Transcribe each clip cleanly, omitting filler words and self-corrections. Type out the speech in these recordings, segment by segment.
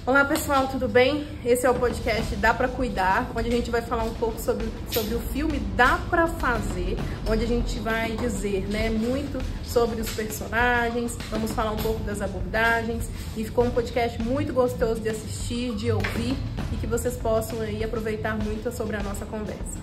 Olá pessoal, tudo bem? Esse é o podcast Dá Pra Cuidar, onde a gente vai falar um pouco sobre o filme Dá Pra Fazer, onde a gente vai dizer, muito sobre os personagens, vamos falar um pouco das abordagens, e ficou um podcast muito gostoso de assistir, de ouvir, e que vocês possam aí aproveitar muito sobre a nossa conversa.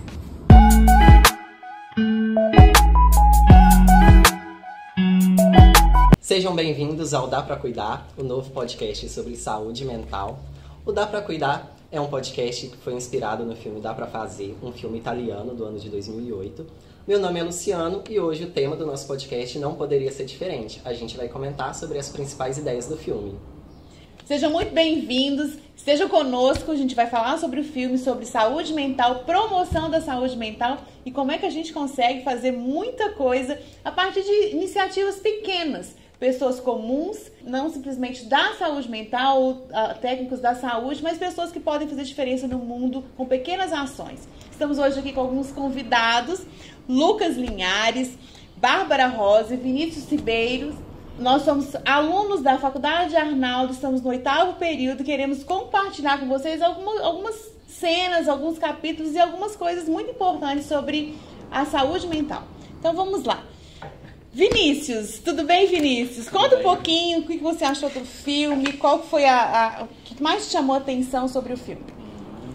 Sejam bem-vindos ao Dá Pra Cuidar, o novo podcast sobre saúde mental. O Dá Pra Cuidar é um podcast que foi inspirado no filme Dá Pra Fazer, um filme italiano do ano de 2008. Meu nome é Luciano e hoje o tema do nosso podcast não poderia ser diferente. A gente vai comentar sobre as principais ideias do filme. Sejam muito bem-vindos, estejam conosco, a gente vai falar sobre o filme, sobre saúde mental, promoção da saúde mental e como é que a gente consegue fazer muita coisa a partir de iniciativas pequenas. Pessoas comuns, não simplesmente da saúde mental, técnicos da saúde, mas pessoas que podem fazer diferença no mundo com pequenas ações. Estamos hoje aqui com alguns convidados, Lucas Linhares, Bárbara Rosa e Vinícius Ribeiro. Nós somos alunos da Faculdade Arnaldo, estamos no 8º período, queremos compartilhar com vocês algumas cenas, alguns capítulos e algumas coisas muito importantes sobre a saúde mental. Então vamos lá. Vinícius, tudo bem, Vinícius? Conta um pouquinho o que você achou do filme, qual foi o que mais te chamou a atenção sobre o filme?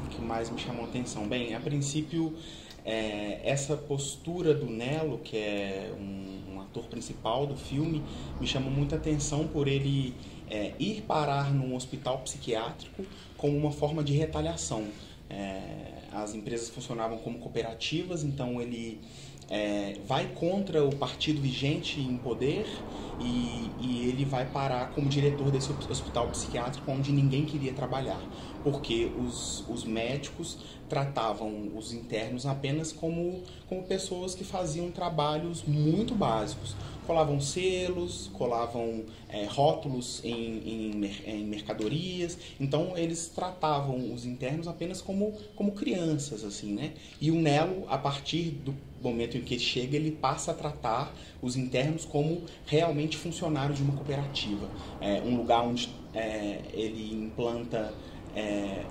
O que mais me chamou a atenção? Bem, a princípio, essa postura do Nelo, que é um ator principal do filme, me chamou muita atenção por ele ir parar num hospital psiquiátrico como uma forma de retaliação. As empresas funcionavam como cooperativas, então ele vai contra o partido vigente em poder e ele vai parar como diretor desse hospital psiquiátrico onde ninguém queria trabalhar, porque os médicos tratavam os internos apenas como pessoas que faziam trabalhos muito básicos. Colavam selos, colavam rótulos em mercadorias. Então, eles tratavam os internos apenas como crianças, assim, né? E o Nelo, a partir do momento em que ele chega, ele passa a tratar os internos como realmente funcionários de uma cooperativa. Um lugar onde ele implanta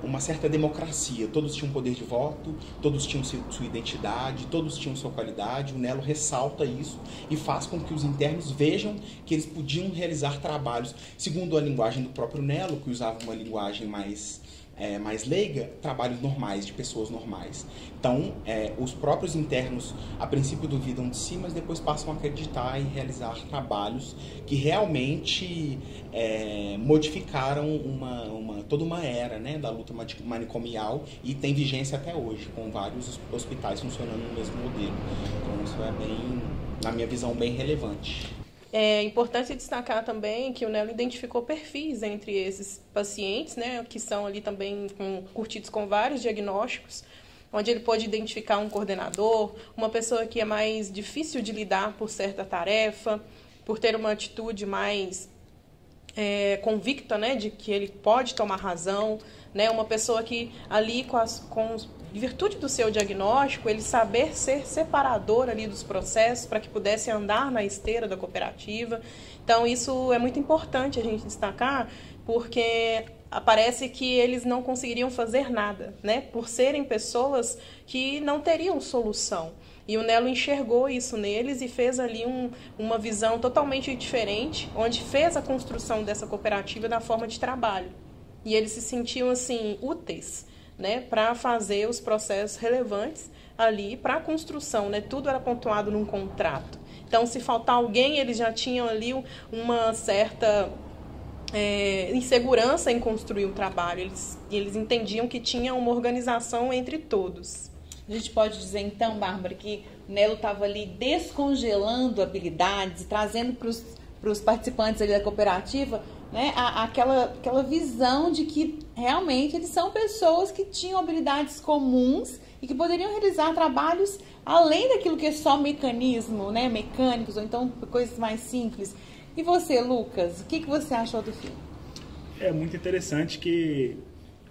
uma certa democracia. Todos tinham poder de voto, todos tinham sua identidade, todos tinham sua qualidade. O Nelo ressalta isso e faz com que os internos vejam que eles podiam realizar trabalhos, segundo a linguagem do próprio Nelo, que usava uma linguagem mais leiga, trabalhos normais, de pessoas normais. Então, os próprios internos, a princípio, duvidam de si, mas depois passam a acreditar e realizar trabalhos que realmente modificaram toda uma era, né, da luta manicomial e tem vigência até hoje, com vários hospitais funcionando no mesmo modelo. Então, isso é bem, na minha visão, bem relevante. É importante destacar também que o Nelo identificou perfis entre esses pacientes, que são ali também curtidos com vários diagnósticos, onde ele pode identificar um coordenador, uma pessoa que é mais difícil de lidar por certa tarefa, por ter uma atitude mais convicta, de que ele pode tomar razão, uma pessoa que ali em virtude do seu diagnóstico, ele saber ser separador ali dos processos para que pudesse andar na esteira da cooperativa. Então, isso é muito importante a gente destacar, porque parece que eles não conseguiriam fazer nada, por serem pessoas que não teriam solução. E o Nelo enxergou isso neles e fez ali uma visão totalmente diferente, onde fez a construção dessa cooperativa da forma de trabalho. E eles se sentiam, assim, úteis, para fazer os processos relevantes ali para a construção, Tudo era pontuado num contrato. Então, se faltar alguém, eles já tinham ali uma certa insegurança em construir o trabalho. Eles entendiam que tinha uma organização entre todos. A gente pode dizer, então, Bárbara, que o Nelo estava ali descongelando habilidades e trazendo para os participantes ali da cooperativa aquela visão de que realmente eles são pessoas que tinham habilidades comuns e que poderiam realizar trabalhos além daquilo que é só mecanismo, mecânicos, ou então coisas mais simples. E você, Lucas, o que você achou do filme? É muito interessante que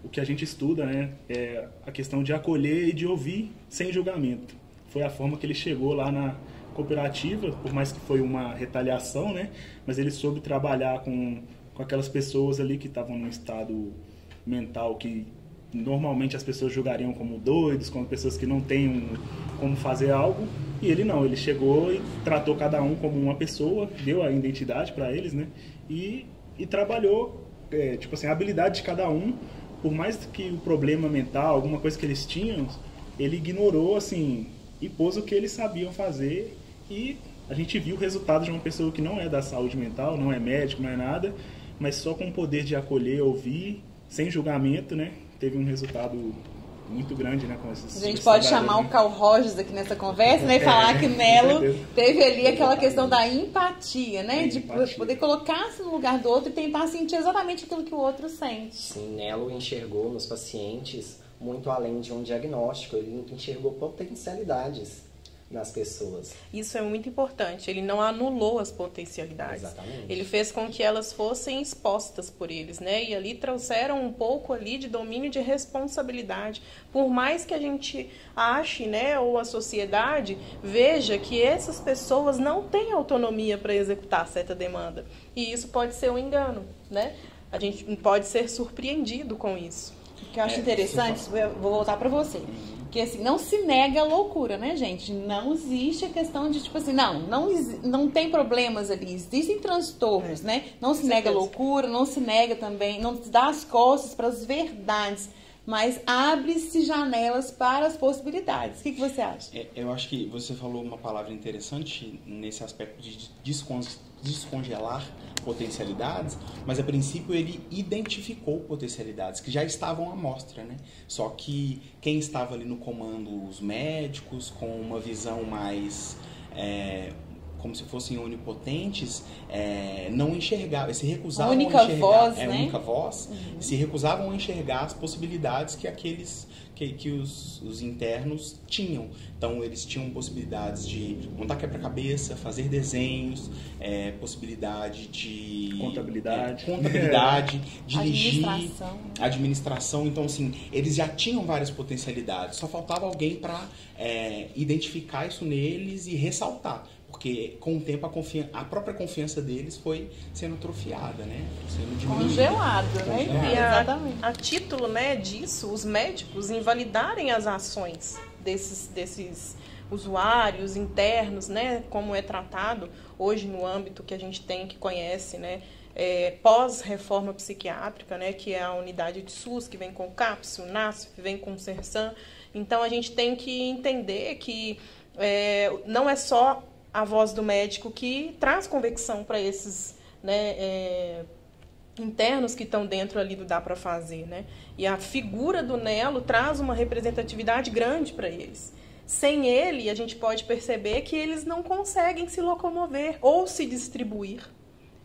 o que a gente estuda, é a questão de acolher e de ouvir sem julgamento. Foi a forma que ele chegou lá na cooperativa, por mais que foi uma retaliação, mas ele soube trabalhar com aquelas pessoas ali que estavam num estado mental que normalmente as pessoas julgariam como doidos, como pessoas que não têm como fazer algo, e ele não, ele chegou e tratou cada um como uma pessoa, deu a identidade para eles, né? E trabalhou, tipo assim, a habilidade de cada um, por mais que o problema mental, alguma coisa que eles tinham, ele ignorou, assim, e pôs o que eles sabiam fazer, e a gente viu o resultado de uma pessoa que não é da saúde mental, não é médico, não é nada, mas só com o poder de acolher, ouvir, sem julgamento, né? Teve um resultado muito grande, né? Com esses, a gente pode chamar o Carl Rogers aqui nessa conversa, né? E falar que Nelo teve ali aquela questão da empatia, né? De poder colocar-se no lugar do outro e tentar sentir exatamente aquilo que o outro sente. Sim, Nelo enxergou nos pacientes muito além de um diagnóstico, ele enxergou potencialidades nas pessoas. Isso é muito importante. Ele não anulou as potencialidades. Exatamente. Ele fez com que elas fossem expostas por eles, né? E ali trouxeram um pouco ali de domínio de responsabilidade. Por mais que a gente ache, né, ou a sociedade veja que essas pessoas não têm autonomia para executar certa demanda. E isso pode ser um engano, né? A gente pode ser surpreendido com isso. O que eu acho interessante, vou voltar para você. Que assim, não se nega a loucura, né, gente? Não existe a questão de, tipo assim, não tem problemas ali, existem transtornos, né? Não se nega a loucura, não se nega também, não se dá as costas para as verdades, mas abre-se janelas para as possibilidades. O que você acha? Eu acho que você falou uma palavra interessante nesse aspecto de descongelar potencialidades, mas a princípio ele identificou potencialidades que já estavam à mostra, né? Só que quem estava ali no comando, os médicos, com uma visão mais como se fossem onipotentes, não enxergavam, se recusavam a enxergar. Voz, né? Única voz, se recusavam a enxergar as possibilidades que aqueles que os internos tinham. Então, eles tinham possibilidades de montar quebra-cabeça, fazer desenhos, possibilidade de contabilidade, dirigir, administração. Então, assim, eles já tinham várias potencialidades. Só faltava alguém para identificar isso neles e ressaltar. Porque, com o tempo, a própria confiança deles foi sendo atrofiada, né? Sendo diminuída. Congelada, né? E Exatamente. a título, né, disso, os médicos invalidarem as ações desses usuários internos, né, como é tratado hoje no âmbito que a gente tem, que conhece, né, pós-reforma psiquiátrica, né, que é a unidade de SUS, que vem com o CAPS, o NASF, vem com o CERSAM. Então, a gente tem que entender que não é só a voz do médico que traz convicção para esses, né, internos que estão dentro ali do Dá Pra Fazer, né? E a figura do Nelo traz uma representatividade grande para eles. Sem ele, a gente pode perceber que eles não conseguem se locomover ou se distribuir,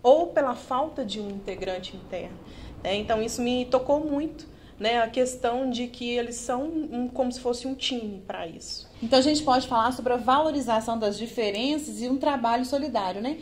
ou pela falta de um integrante interno, né? Então, isso me tocou muito, né? A questão de que eles são como se fosse um time para isso. Então, a gente pode falar sobre a valorização das diferenças e um trabalho solidário, né?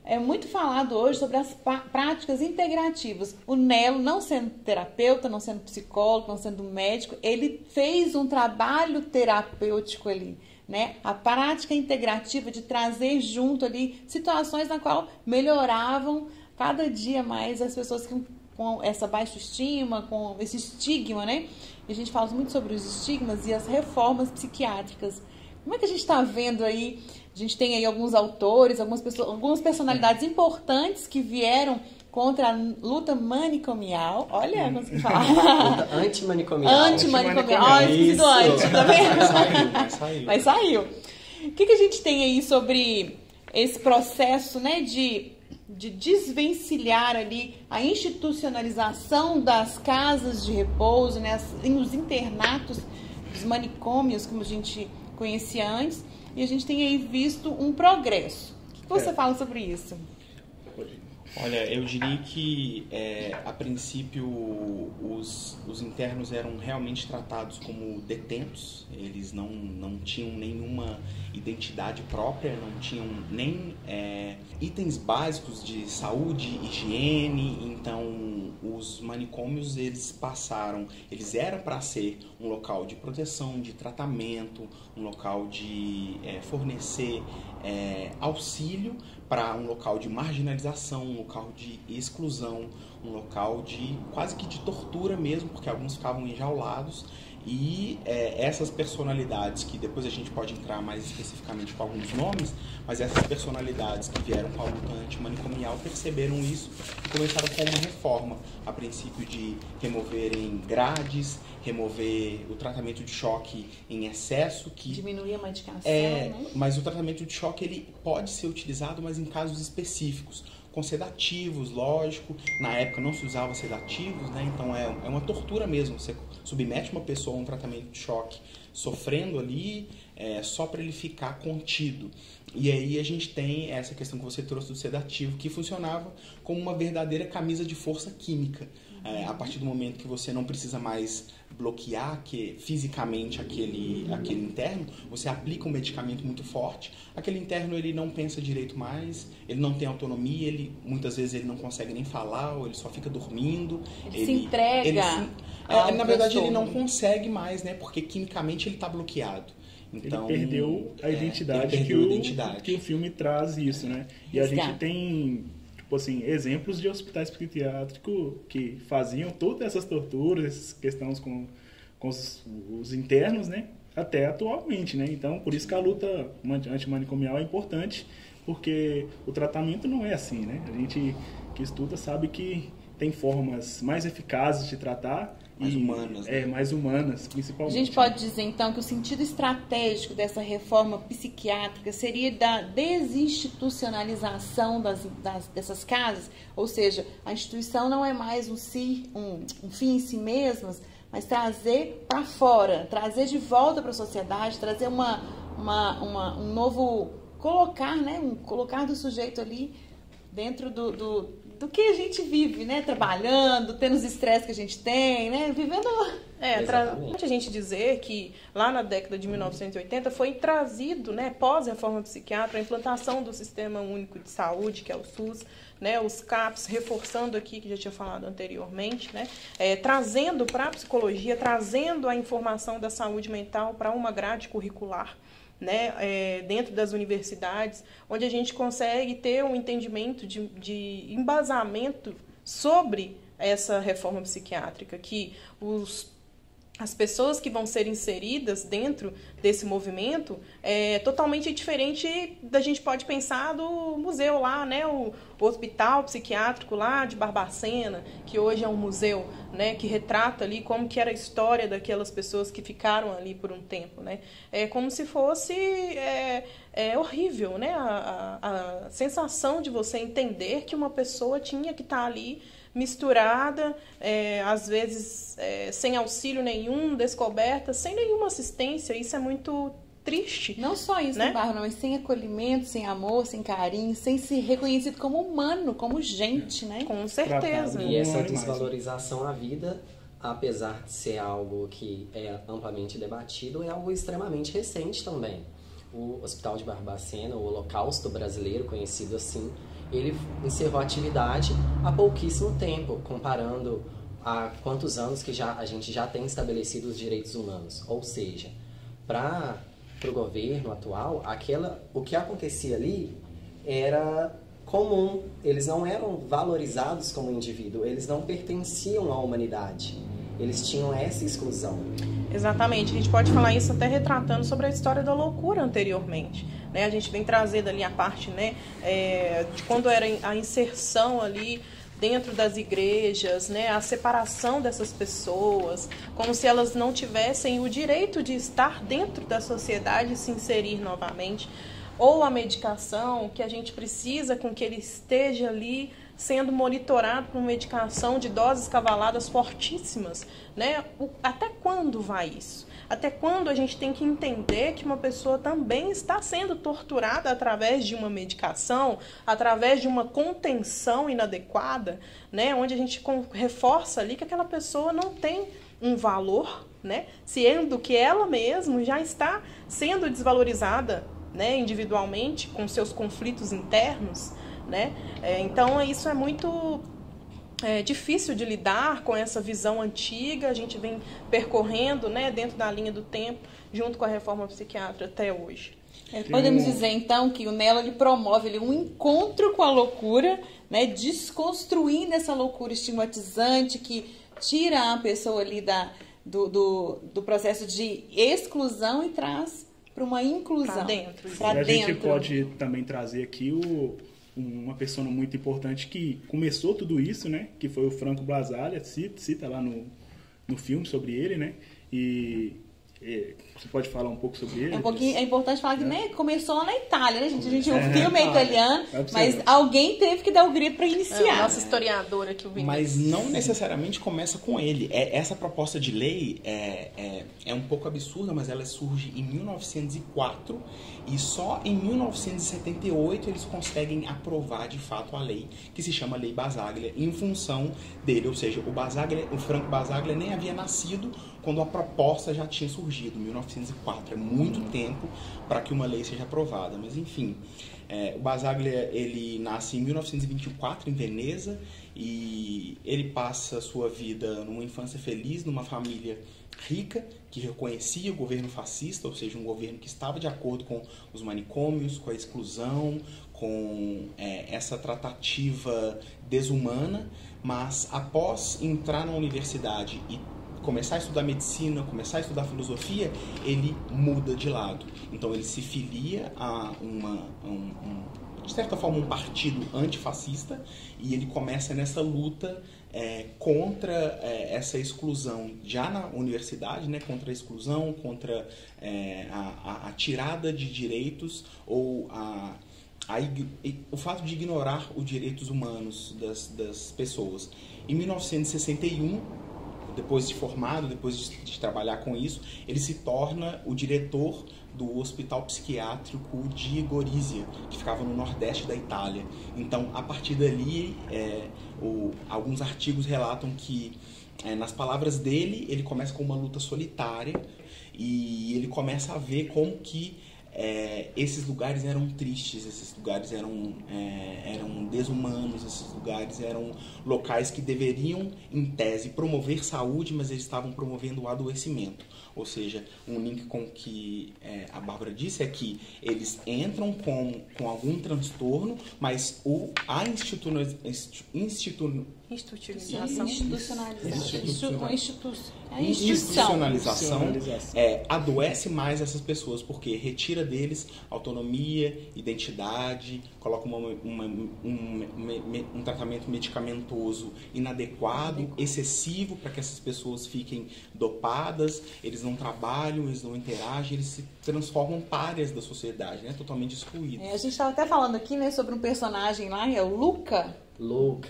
É muito falado hoje sobre as práticas integrativas. O Nelo, não sendo terapeuta, não sendo psicólogo, não sendo médico, ele fez um trabalho terapêutico ali, né? A prática integrativa de trazer junto ali situações na qual melhoravam cada dia mais as pessoas com essa baixa estima, com esse estigma, né? E a gente fala muito sobre os estigmas e as reformas psiquiátricas. Como é que a gente está vendo aí? A gente tem aí alguns autores, algumas personalidades importantes que vieram contra a luta manicomial. Olha, consegui falar. Luta antimanicomial. Antimanicomial. Olha, esqueci do anti, tá vendo? Mas saiu. O que a gente tem aí sobre esse processo, né, de desvencilhar ali a institucionalização das casas de repouso, né, os internatos, os manicômios, como a gente conhecia antes, e a gente tem aí visto um progresso. O que você fala sobre isso? Olha, eu diria que, a princípio, os internos eram realmente tratados como detentos. Eles não tinham nenhuma identidade própria, não tinham nem itens básicos de saúde, higiene. Então, os manicômios, eles eram para ser um local de proteção, de tratamento, um local de fornecer auxílio para um local de marginalização, um local de exclusão, um local de quase que de tortura mesmo, porque alguns ficavam enjaulados. E essas personalidades, que depois a gente pode entrar mais especificamente com alguns nomes, mas essas personalidades que vieram com a luta antimanicomial perceberam isso e começaram com uma reforma, a princípio de removerem grades, remover o tratamento de choque em excesso, que diminuir a medicação, né? Mas o tratamento de choque ele pode ser utilizado, mas em casos específicos, com sedativos, lógico. Na época não se usava sedativos, né? Então é uma tortura mesmo. Você submete uma pessoa a um tratamento de choque sofrendo ali, só para ele ficar contido. E aí a gente tem essa questão que você trouxe do sedativo, que funcionava como uma verdadeira camisa de força química. A partir do momento que você não precisa mais bloquear fisicamente aquele interno, você aplica um medicamento muito forte, aquele interno ele não pensa direito mais, ele não tem autonomia, muitas vezes ele não consegue nem falar, ou ele só fica dormindo. Ele se entrega. Na verdade ele não consegue mais, né? Porque quimicamente ele está bloqueado. Então, ele perdeu a identidade, que o filme traz isso, né? E a gente tem, tipo assim, exemplos de hospitais psiquiátricos que faziam todas essas torturas, essas questões com os internos, né? Até atualmente, né? Então, por isso que a luta antimanicomial é importante, porque o tratamento não é assim, né? A gente que estuda sabe que tem formas mais eficazes de tratar, mais humanas, né? Mais humanas, principalmente. A gente pode dizer, então, que o sentido estratégico dessa reforma psiquiátrica seria da desinstitucionalização dessas casas, ou seja, a instituição não é mais um fim em si mesmas, mas trazer para fora, trazer de volta para a sociedade, trazer um novo colocar, né? Colocar do sujeito ali dentro do que a gente vive, né? Trabalhando, tendo os estresses que a gente tem, né? Vivendo... a gente dizer que lá na década de 1980 foi trazido, né, pós-reforma psiquiátrica, a implantação do Sistema Único de Saúde, que é o SUS, né, os CAPs, reforçando aqui, que já tinha falado anteriormente, né, trazendo para a psicologia, trazendo a informação da saúde mental para uma grade curricular, né, dentro das universidades, onde a gente consegue ter um entendimento de embasamento sobre essa reforma psiquiátrica, que as pessoas que vão ser inseridas dentro desse movimento é totalmente diferente da gente pode pensar do museu lá, né, o hospital psiquiátrico lá de Barbacena, que hoje é um museu, né, que retrata ali como que era a história daquelas pessoas que ficaram ali por um tempo, né? É como se fosse horrível, né, a sensação de você entender que uma pessoa tinha que estar ali misturada, às vezes sem auxílio nenhum, descoberta, sem nenhuma assistência. Isso é muito triste. Não só isso, né, Bárbara, mas sem acolhimento, sem amor, sem carinho, sem ser reconhecido como humano, como gente, né? Com certeza. E essa desvalorização à vida, apesar de ser algo que é amplamente debatido, é algo extremamente recente também. O Hospital de Barbacena, o Holocausto Brasileiro, conhecido assim, ele encerrou a atividade há pouquíssimo tempo, comparando a quantos anos que a gente já tem estabelecido os direitos humanos. Ou seja, para o governo atual, o que acontecia ali era comum. Eles não eram valorizados como indivíduo, eles não pertenciam à humanidade. Eles tinham essa exclusão. Exatamente, a gente pode falar isso até retratando sobre a história da loucura anteriormente, né? A gente vem trazendo ali a parte, né, de quando era a inserção ali dentro das igrejas, né, a separação dessas pessoas, como se elas não tivessem o direito de estar dentro da sociedade e se inserir novamente, ou a medicação, que a gente precisa com que ele esteja ali sendo monitorado por uma medicação de doses cavaladas fortíssimas, né? Até quando vai isso? Até quando a gente tem que entender que uma pessoa também está sendo torturada através de uma medicação, através de uma contenção inadequada, né? Onde a gente reforça ali que aquela pessoa não tem um valor, né? Sendo que ela mesma já está sendo desvalorizada, né? Individualmente, com seus conflitos internos, né? Então isso é muito difícil de lidar com essa visão antiga. A gente vem percorrendo, né, dentro da linha do tempo, junto com a reforma psiquiátrica até hoje. Podemos dizer, então, que o Nelo ele promove um encontro com a loucura, né, desconstruindo essa loucura estigmatizante que tira a pessoa ali do processo de exclusão e traz para uma inclusão. Pra dentro. E a gente pode também trazer aqui uma pessoa muito importante que começou tudo isso, né? Que foi o Franco Basaglia, cita lá no filme sobre ele, né? E você pode falar um pouco sobre ele? É importante falar que né, começou lá na Itália, né, gente? O filme é italiano, mas alguém teve que dar o grito para iniciar. Nossa historiadora aqui, o Vinícius. Mas não necessariamente começa com ele. Essa proposta de lei é um pouco absurda, mas ela surge em 1904 e só em 1978 eles conseguem aprovar de fato a lei, que se chama Lei Basaglia, em função dele. Ou seja, o Franco Basaglia nem havia nascido quando a proposta já tinha surgido, em 1904. É muito tempo para que uma lei seja aprovada. Mas, enfim, o Basaglia ele nasce em 1924, em Veneza, e ele passa sua vida numa infância feliz, numa família rica, que reconhecia o governo fascista, ou seja, um governo que estava de acordo com os manicômios, com a exclusão, com essa tratativa desumana, mas após entrar na universidade e começar a estudar medicina, começar a estudar filosofia, ele muda de lado. Então ele se filia a de certa forma, um partido antifascista, e ele começa nessa luta contra essa exclusão já na universidade, né? Contra a exclusão, contra a tirada de direitos ou o fato de ignorar os direitos humanos das pessoas. Em 1961, depois de formado, depois de trabalhar com isso, ele se torna o diretor do Hospital Psiquiátrico de Gorizia, que ficava no nordeste da Itália. Então, a partir dali, alguns artigos relatam que, nas palavras dele, ele começa com uma luta solitária e ele começa a ver como que esses lugares eram tristes, esses lugares eram desumanos, esses lugares eram locais que deveriam, em tese, promover saúde, mas eles estavam promovendo o adoecimento. Ou seja, um link com o que a Bárbara disse é que eles entram com algum transtorno, mas a institucionalização adoece mais essas pessoas, porque retira deles autonomia, identidade, coloca um tratamento medicamentoso inadequado, excessivo, para que essas pessoas fiquem dopadas, eles não trabalham, eles não interagem, eles se transformam párias da sociedade, né? Totalmente excluídos. A gente estava até falando aqui, né, sobre um personagem lá, é o Luca, não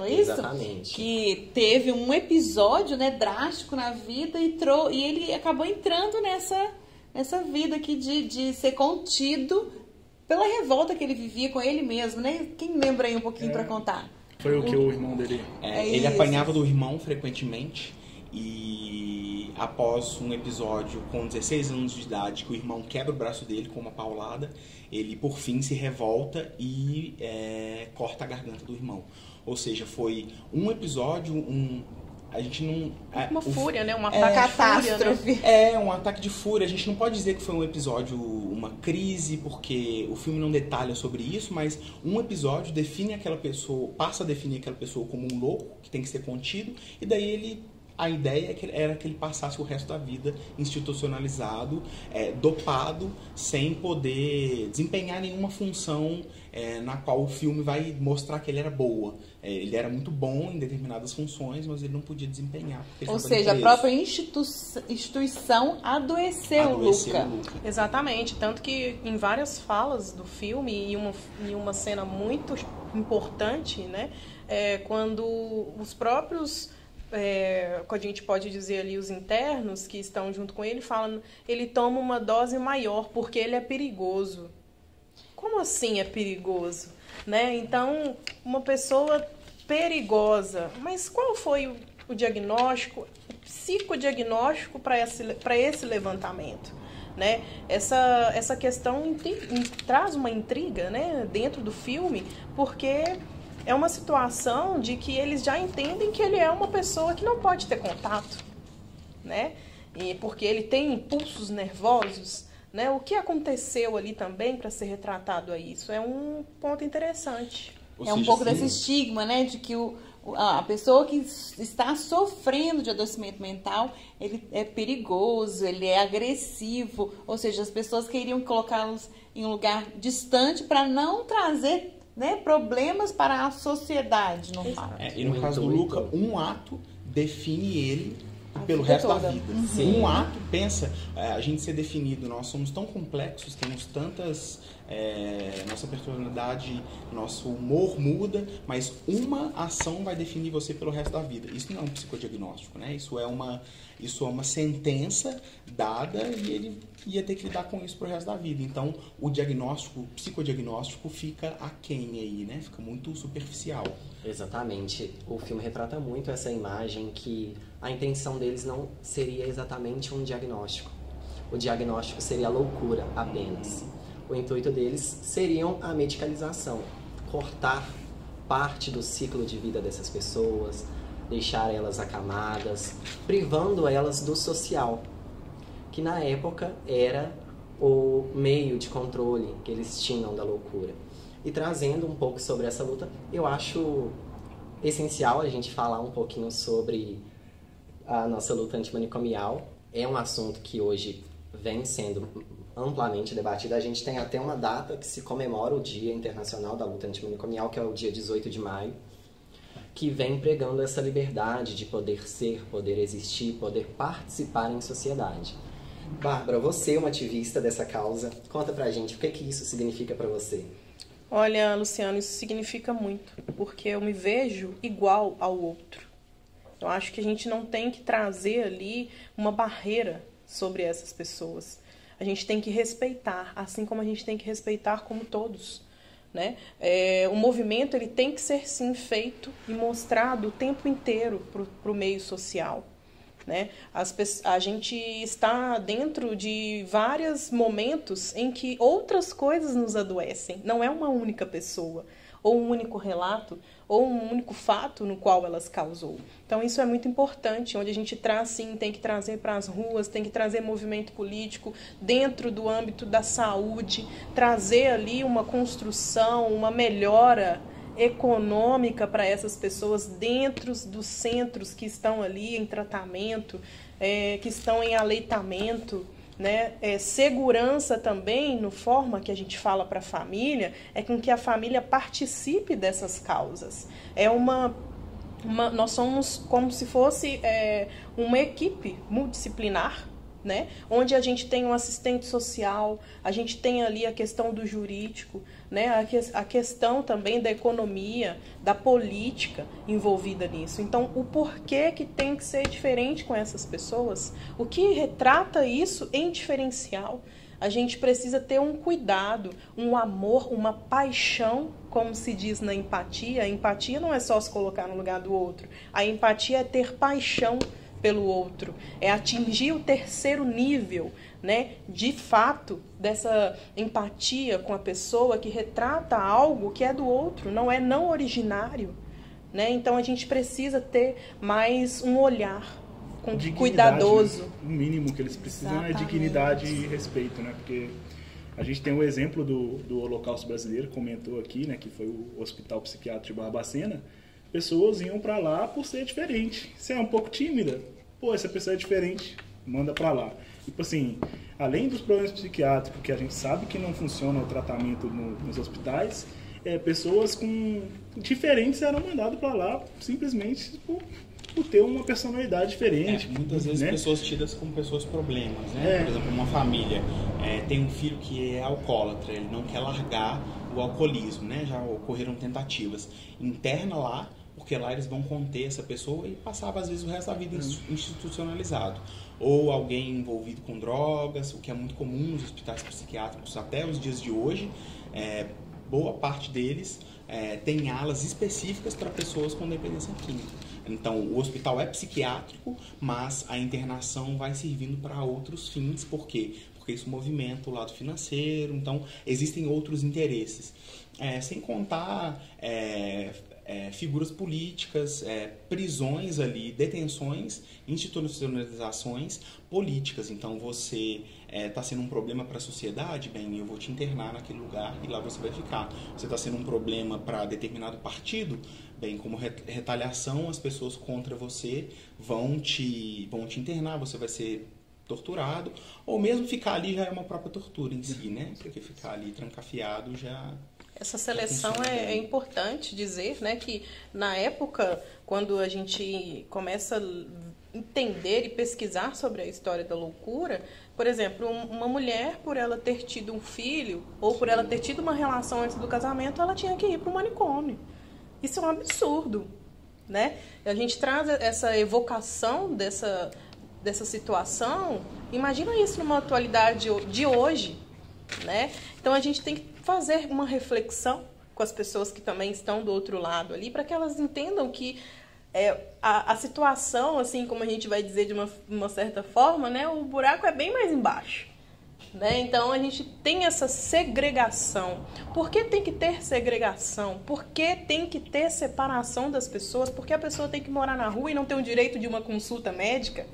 é isso? Exatamente. Que teve um episódio, né, drástico na vida e ele acabou entrando nessa vida aqui de ser contido pela revolta que ele vivia com ele mesmo, né? Quem lembra aí um pouquinho para contar? Foi o que o irmão dele... ele apanhava do irmão frequentemente e após um episódio com 16 anos de idade que o irmão quebra o braço dele com uma paulada, ele por fim se revolta e corta a garganta do irmão. Ou seja, foi um episódio, a gente não... Uma fúria, né? Um ataque de catástrofe. Fúria, né? Um ataque de fúria. A gente não pode dizer que foi um episódio, uma crise, porque o filme não detalha sobre isso, mas um episódio define aquela pessoa, passa a definir aquela pessoa como um louco, que tem que ser contido, e daí a ideia era que ele passasse o resto da vida institucionalizado, dopado, sem poder desempenhar nenhuma função na qual o filme vai mostrar que ele era boa. Ele era muito bom em determinadas funções, mas ele não podia desempenhar. Ou seja, a própria instituição adoeceu o Luca. Exatamente, tanto que em várias falas do filme, e uma cena muito importante, né, quando os próprios... que a gente pode dizer ali, os internos que estão junto com ele, falam, ele toma uma dose maior porque ele é perigoso. Como assim é perigoso? Né? Então, uma pessoa perigosa, mas qual foi o diagnóstico, o psicodiagnóstico para esse levantamento? Né? Essa questão traz uma intriga, né, dentro do filme, porque... é uma situação de que eles já entendem que ele é uma pessoa que não pode ter contato, né? E porque ele tem impulsos nervosos, né? O que aconteceu ali também para ser retratado a isso? É um ponto interessante. É um pouco desse estigma, né, de que a pessoa que está sofrendo de adoecimento mental, ele é perigoso, ele é agressivo, ou seja, as pessoas queriam colocá-los em um lugar distante para não trazer, né, problemas para a sociedade, no fato. E no caso do Luca, um ato define ele pelo vida resto toda. da vida. Sim. Um ato, pensa, a gente ser definido, nós somos tão complexos, temos tantas... nossa personalidade, nosso humor muda, mas uma ação vai definir você pelo resto da vida. Isso não é um psicodiagnóstico, né? Isso é uma sentença dada e ele ia ter que lidar com isso pro resto da vida. Então, o diagnóstico, o psicodiagnóstico fica aquém aí, né? Fica muito superficial. Exatamente. O filme retrata muito essa imagem que a intenção deles não seria exatamente um diagnóstico. O diagnóstico seria a loucura apenas. O intuito deles seria a medicalização, cortar parte do ciclo de vida dessas pessoas, deixar elas acamadas, privando elas do social, que na época era o meio de controle que eles tinham da loucura. E trazendo um pouco sobre essa luta, eu acho essencial a gente falar um pouquinho sobre a nossa luta antimanicomial. É um assunto que hoje vem sendo amplamente debatida. A gente tem até uma data que se comemora o Dia Internacional da Luta Antimanicomial, que é o dia 18 de maio, que vem pregando essa liberdade de poder ser, poder existir, poder participar em sociedade. Bárbara, você é uma ativista dessa causa. Conta pra gente o que isso significa pra você. Olha, Luciano, isso significa muito, porque eu me vejo igual ao outro. Eu acho que a gente não tem que trazer ali uma barreira sobre essas pessoas. A gente tem que respeitar, assim como a gente tem que respeitar como todos, né? O movimento ele tem que ser, sim, feito e mostrado o tempo inteiro para o meio social, né? A gente está dentro de vários momentos em que outras coisas nos adoecem. Não é uma única pessoa, ou um único relato, ou um único fato no qual elas causou. Então isso é muito importante, onde a gente traz, sim, tem que trazer para as ruas, tem que trazer movimento político dentro do âmbito da saúde, trazer ali uma construção, uma melhora econômica para essas pessoas dentro dos centros que estão ali em tratamento, que estão em aleitamento, né? Segurança também, no forma que a gente fala para a família, é com que a família participe dessas causas. Nós somos como se fosse uma equipe multidisciplinar, né? Onde a gente tem um assistente social, a gente tem ali a questão do jurídico, né? A questão também da economia, da política envolvida nisso. Então, o porquê que tem que ser diferente com essas pessoas, o que retrata isso em diferencial, a gente precisa ter um cuidado, um amor, uma paixão, como se diz na empatia. A empatia não é só se colocar no lugar do outro, a empatia é ter paixão pelo outro, é atingir o terceiro nível, né, de fato, dessa empatia com a pessoa que retrata algo que é do outro, não é não originário, né? Então a gente precisa ter mais um olhar cuidadoso. Né? O mínimo que eles precisam Exatamente. É dignidade e respeito, né? Porque a gente tem o exemplo do Holocausto Brasileiro, comentou aqui, né, que foi o Hospital Psiquiátrico de Barbacena. Pessoas iam pra lá por ser diferente. Você é um pouco tímida? Pô, essa pessoa é diferente, manda pra lá. Tipo assim, além dos problemas psiquiátricos, que a gente sabe que não funciona o tratamento nos hospitais, pessoas diferentes eram mandadas pra lá simplesmente por ter uma personalidade diferente. Muitas vezes, né? Pessoas tidas como pessoas problemas, né? Por exemplo, uma família tem um filho que é alcoólatra, ele não quer largar o alcoolismo, né? Já ocorreram tentativas. Interna lá, porque lá eles vão conter essa pessoa e passava às vezes o resto da vida institucionalizado. Ou alguém envolvido com drogas, o que é muito comum nos hospitais psiquiátricos até os dias de hoje. Boa parte deles tem alas específicas para pessoas com dependência química. Então, o hospital é psiquiátrico, mas a internação vai servindo para outros fins. Por quê? Porque isso movimenta o lado financeiro, então existem outros interesses. Sem contar figuras políticas, prisões ali, detenções, institucionalizações políticas. Então você está sendo um problema para a sociedade, bem, eu vou te internar naquele lugar e lá você vai ficar. Você está sendo um problema para determinado partido, bem, como retaliação, as pessoas contra você vão te internar, você vai ser torturado, ou mesmo ficar ali já é uma própria tortura em si, né? Porque ficar ali trancafiado já... Essa seleção é importante dizer, né, que na época, quando a gente começa a entender e pesquisar sobre a história da loucura, por exemplo, uma mulher, por ela ter tido um filho, ou por ela ter tido uma relação antes do casamento, ela tinha que ir para o manicômio. Isso é um absurdo, né? A gente traz essa evocação dessa situação, imagina isso numa atualidade de hoje, né? Então a gente tem que fazer uma reflexão com as pessoas que também estão do outro lado ali, para que elas entendam que a situação, assim como a gente vai dizer de uma certa forma, né, o buraco é bem mais embaixo, né? Então a gente tem essa segregação. Por que tem que ter segregação? Por que tem que ter separação das pessoas? Por que a pessoa tem que morar na rua e não ter o direito de uma consulta médica?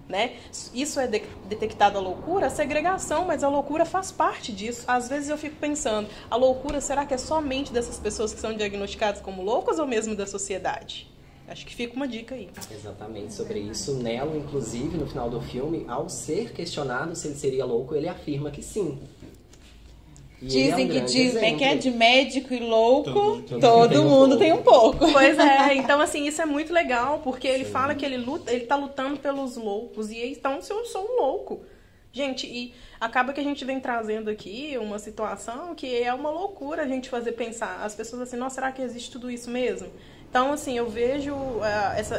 Né? Isso é detectado a loucura, a segregação, mas a loucura faz parte disso. Às vezes eu fico pensando, a loucura será que é somente dessas pessoas que são diagnosticadas como loucas ou mesmo da sociedade? Acho que fica uma dica aí. Exatamente, sobre isso. Nelo, inclusive, no final do filme, ao ser questionado se ele seria louco, ele afirma que sim. Dizem que é de médico e louco, todo mundo tem um pouco. Pois é, então assim, isso é muito legal, porque ele fala que ele tá lutando pelos loucos, e então eu sou um louco. Gente, e acaba que a gente vem trazendo aqui uma situação que é uma loucura a gente fazer pensar. As pessoas assim, nossa, será que existe tudo isso mesmo? Então, assim, eu vejo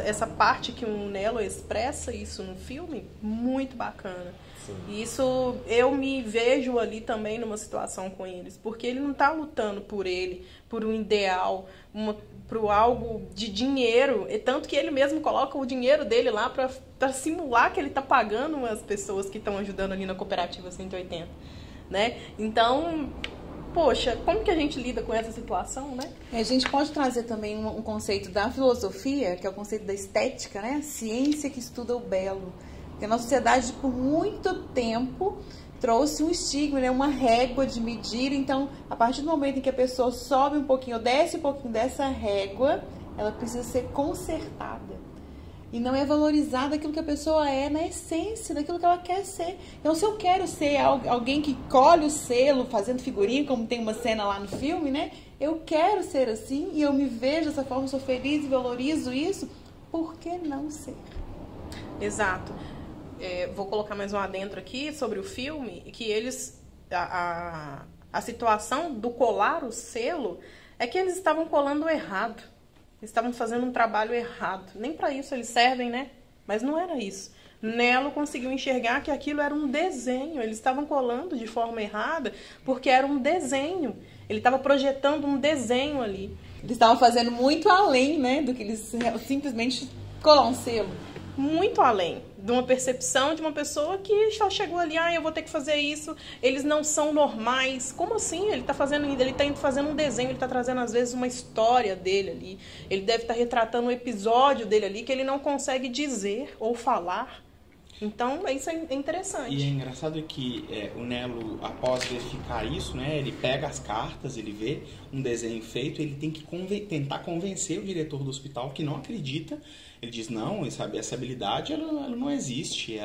essa parte que o Nelo expressa isso no filme, muito bacana. E isso, eu me vejo ali também numa situação com eles, porque ele não está lutando por ele, por um ideal, por algo de dinheiro, e tanto que ele mesmo coloca o dinheiro dele lá para simular que ele está pagando as pessoas que estão ajudando ali na Cooperativa 180, né? Então, poxa, como que a gente lida com essa situação, né? A gente pode trazer também um conceito da filosofia, que é o conceito da estética, né? Ciência que estuda o belo. Porque a nossa sociedade, por muito tempo, trouxe um estigma, né? Uma régua de medir. Então, a partir do momento em que a pessoa sobe um pouquinho, ou desce um pouquinho dessa régua, ela precisa ser consertada. E não é valorizada aquilo que a pessoa é na essência, daquilo que ela quer ser. Então, se eu quero ser alguém que colhe o selo, fazendo figurinha, como tem uma cena lá no filme, né? Eu quero ser assim e eu me vejo dessa forma, sou feliz e valorizo isso. Por que não ser? Exato. Vou colocar mais um adentro aqui sobre o filme, que eles... A situação do colar o selo é que eles estavam colando errado. Eles estavam fazendo um trabalho errado. Nem para isso eles servem, né? Mas não era isso. Nelo conseguiu enxergar que aquilo era um desenho. Eles estavam colando de forma errada porque era um desenho. Ele estava projetando um desenho ali. Eles estavam fazendo muito além, né? Do que eles simplesmente colar um selo. Muito além de uma percepção de uma pessoa que só chegou ali, eu vou ter que fazer isso, eles não são normais. Como assim? Ele está fazendo um desenho, ele está trazendo às vezes uma história dele ali, ele deve estar retratando um episódio dele ali que ele não consegue dizer ou falar. Então, isso é interessante. E é engraçado que o Nelo, após verificar isso, né, ele pega as cartas, ele vê um desenho feito, ele tem que tentar convencer o diretor do hospital que não acredita. Ele diz, não, sabe, essa habilidade ela não existe.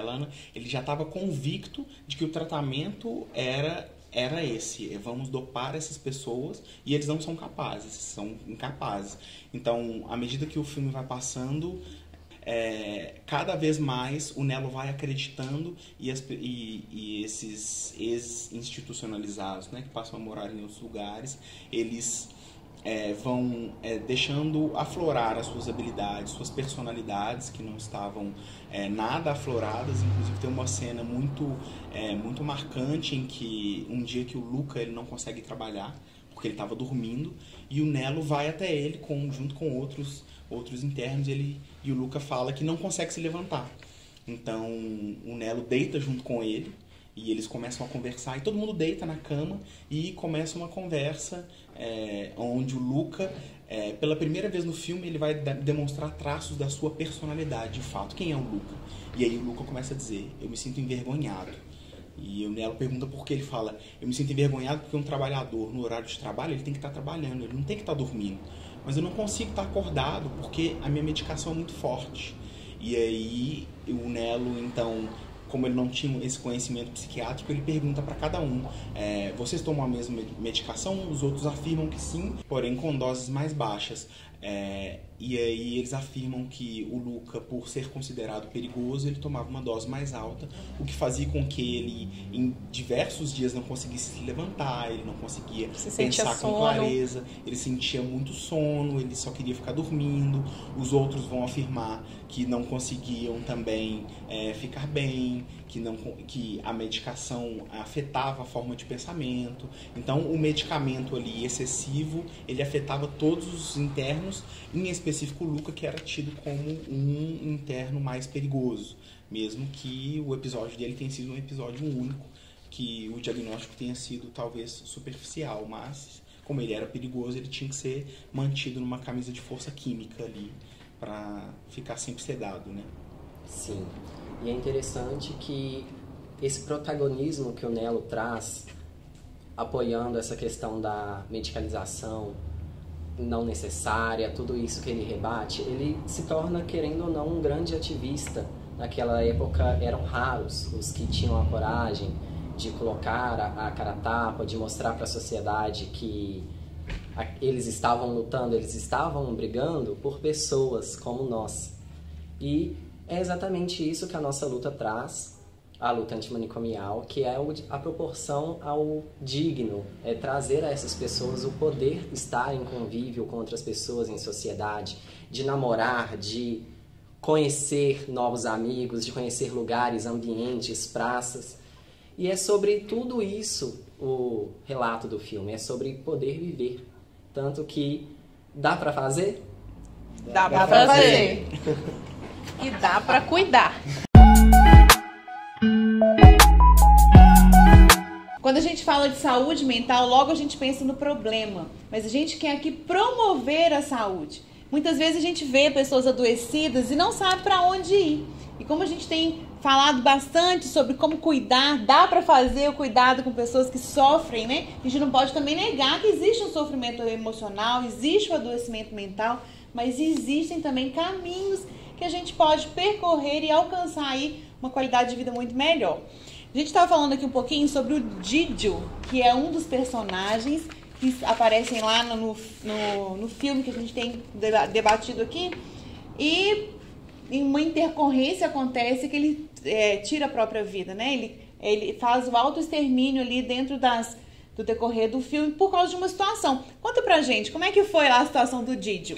Ele já estava convicto de que o tratamento era esse. Vamos dopar essas pessoas e eles não são capazes, são incapazes. Então, à medida que o filme vai passando... cada vez mais o Nelo vai acreditando e esses ex-institucionalizados, né, que passam a morar em outros lugares, eles vão deixando aflorar as suas habilidades, suas personalidades que não estavam nada afloradas. Inclusive tem uma cena muito marcante em que um dia que o Luca ele não consegue trabalhar porque ele estava dormindo e o Nelo vai até ele junto com outros internos, e o Luca fala que não consegue se levantar. Então o Nelo deita junto com ele E eles começam a conversar e todo mundo deita na cama e começa uma conversa onde o Luca, pela primeira vez no filme, ele vai demonstrar traços da sua personalidade, de fato. Quem é o Luca? E aí o Luca começa a dizer, eu me sinto envergonhado. E o Nelo pergunta por que ele fala, eu me sinto envergonhado porque um trabalhador, no horário de trabalho, ele tem que estar trabalhando, ele não tem que estar dormindo. Mas eu não consigo estar acordado porque a minha medicação é muito forte. E aí o Nelo, então, como ele não tinha esse conhecimento psiquiátrico, ele pergunta para cada um, vocês tomam a mesma medicação? Os outros afirmam que sim, porém com doses mais baixas. E aí eles afirmam que o Luca, por ser considerado perigoso, ele tomava uma dose mais alta, o que fazia com que ele, em diversos dias, não conseguisse se levantar, ele não conseguia pensar com clareza, ele sentia muito sono, ele só queria ficar dormindo. Os outros vão afirmar que não conseguiam também ficar bem, que a medicação afetava a forma de pensamento. Então, o medicamento ali excessivo, ele afetava todos os internos, em específico o Luca, que era tido como um interno mais perigoso, mesmo que o episódio dele tenha sido um episódio único, que o diagnóstico tenha sido talvez superficial, mas como ele era perigoso, ele tinha que ser mantido numa camisa de força química ali, para ficar sempre sedado, né? Sim, e é interessante que esse protagonismo que o Nelo traz, apoiando essa questão da medicalização não necessária, tudo isso que ele rebate, ele se torna, querendo ou não, um grande ativista. Naquela época eram raros os que tinham a coragem de colocar a cara a tapa, de mostrar para a sociedade que eles estavam lutando, eles estavam brigando por pessoas como nós. E é exatamente isso que a nossa luta traz, a luta antimanicomial, que é a proporção ao digno, é trazer a essas pessoas o poder estar em convívio com outras pessoas em sociedade, de namorar, de conhecer novos amigos, de conhecer lugares, ambientes, praças. E é sobre tudo isso o relato do filme, é sobre poder viver. Tanto que dá pra fazer? Dá pra fazer. E dá pra cuidar. Quando a gente fala de saúde mental, logo a gente pensa no problema. Mas a gente quer aqui promover a saúde. Muitas vezes a gente vê pessoas adoecidas e não sabe para onde ir. E como a gente tem falado bastante sobre como cuidar, dá para fazer o cuidado com pessoas que sofrem, né? A gente não pode também negar que existe um sofrimento emocional, existe o adoecimento mental, mas existem também caminhos que a gente pode percorrer e alcançar aí uma qualidade de vida muito melhor. A gente estava falando aqui um pouquinho sobre o Didio, que é um dos personagens que aparecem lá no filme que a gente tem debatido aqui. E em uma intercorrência acontece que ele tira a própria vida, né? Ele faz o autoextermínio ali dentro do decorrer do filme por causa de uma situação. Conta pra gente, como é que foi lá a situação do Didio?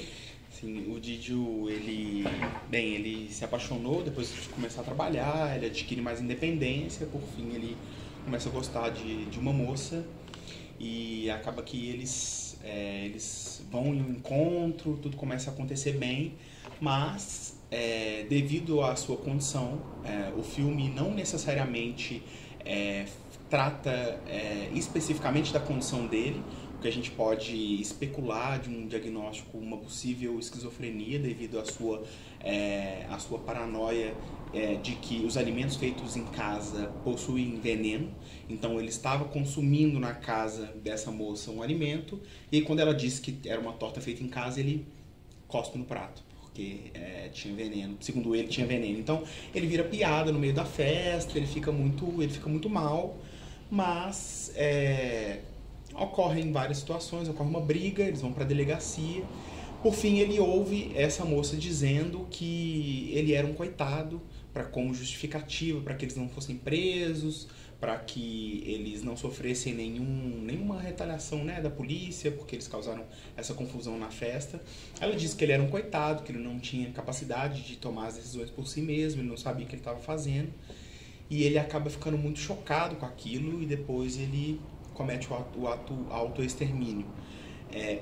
Sim, o Didio, ele se apaixonou depois de começar a trabalhar, ele adquire mais independência, por fim ele começa a gostar de uma moça e acaba que eles vão em um encontro, tudo começa a acontecer bem, mas devido à sua condição, o filme não necessariamente trata especificamente da condição dele. Que a gente pode especular de um diagnóstico, uma possível esquizofrenia devido à sua paranoia de que os alimentos feitos em casa possuem veneno. Então ele estava consumindo na casa dessa moça um alimento e aí, quando ela disse que era uma torta feita em casa, ele cospe no prato, porque tinha veneno. Segundo ele, tinha veneno. Então ele vira piada no meio da festa, ele fica muito mal, mas ocorrem várias situações, ocorre uma briga, eles vão para a delegacia. Por fim, ele ouve essa moça dizendo que ele era um coitado, como justificativa, para que eles não fossem presos, para que eles não sofressem nenhuma retaliação, né, da polícia, porque eles causaram essa confusão na festa. Ela disse que ele era um coitado, que ele não tinha capacidade de tomar as decisões por si mesmo, ele não sabia o que ele estava fazendo. E ele acaba ficando muito chocado com aquilo e depois ele comete o autoextermínio.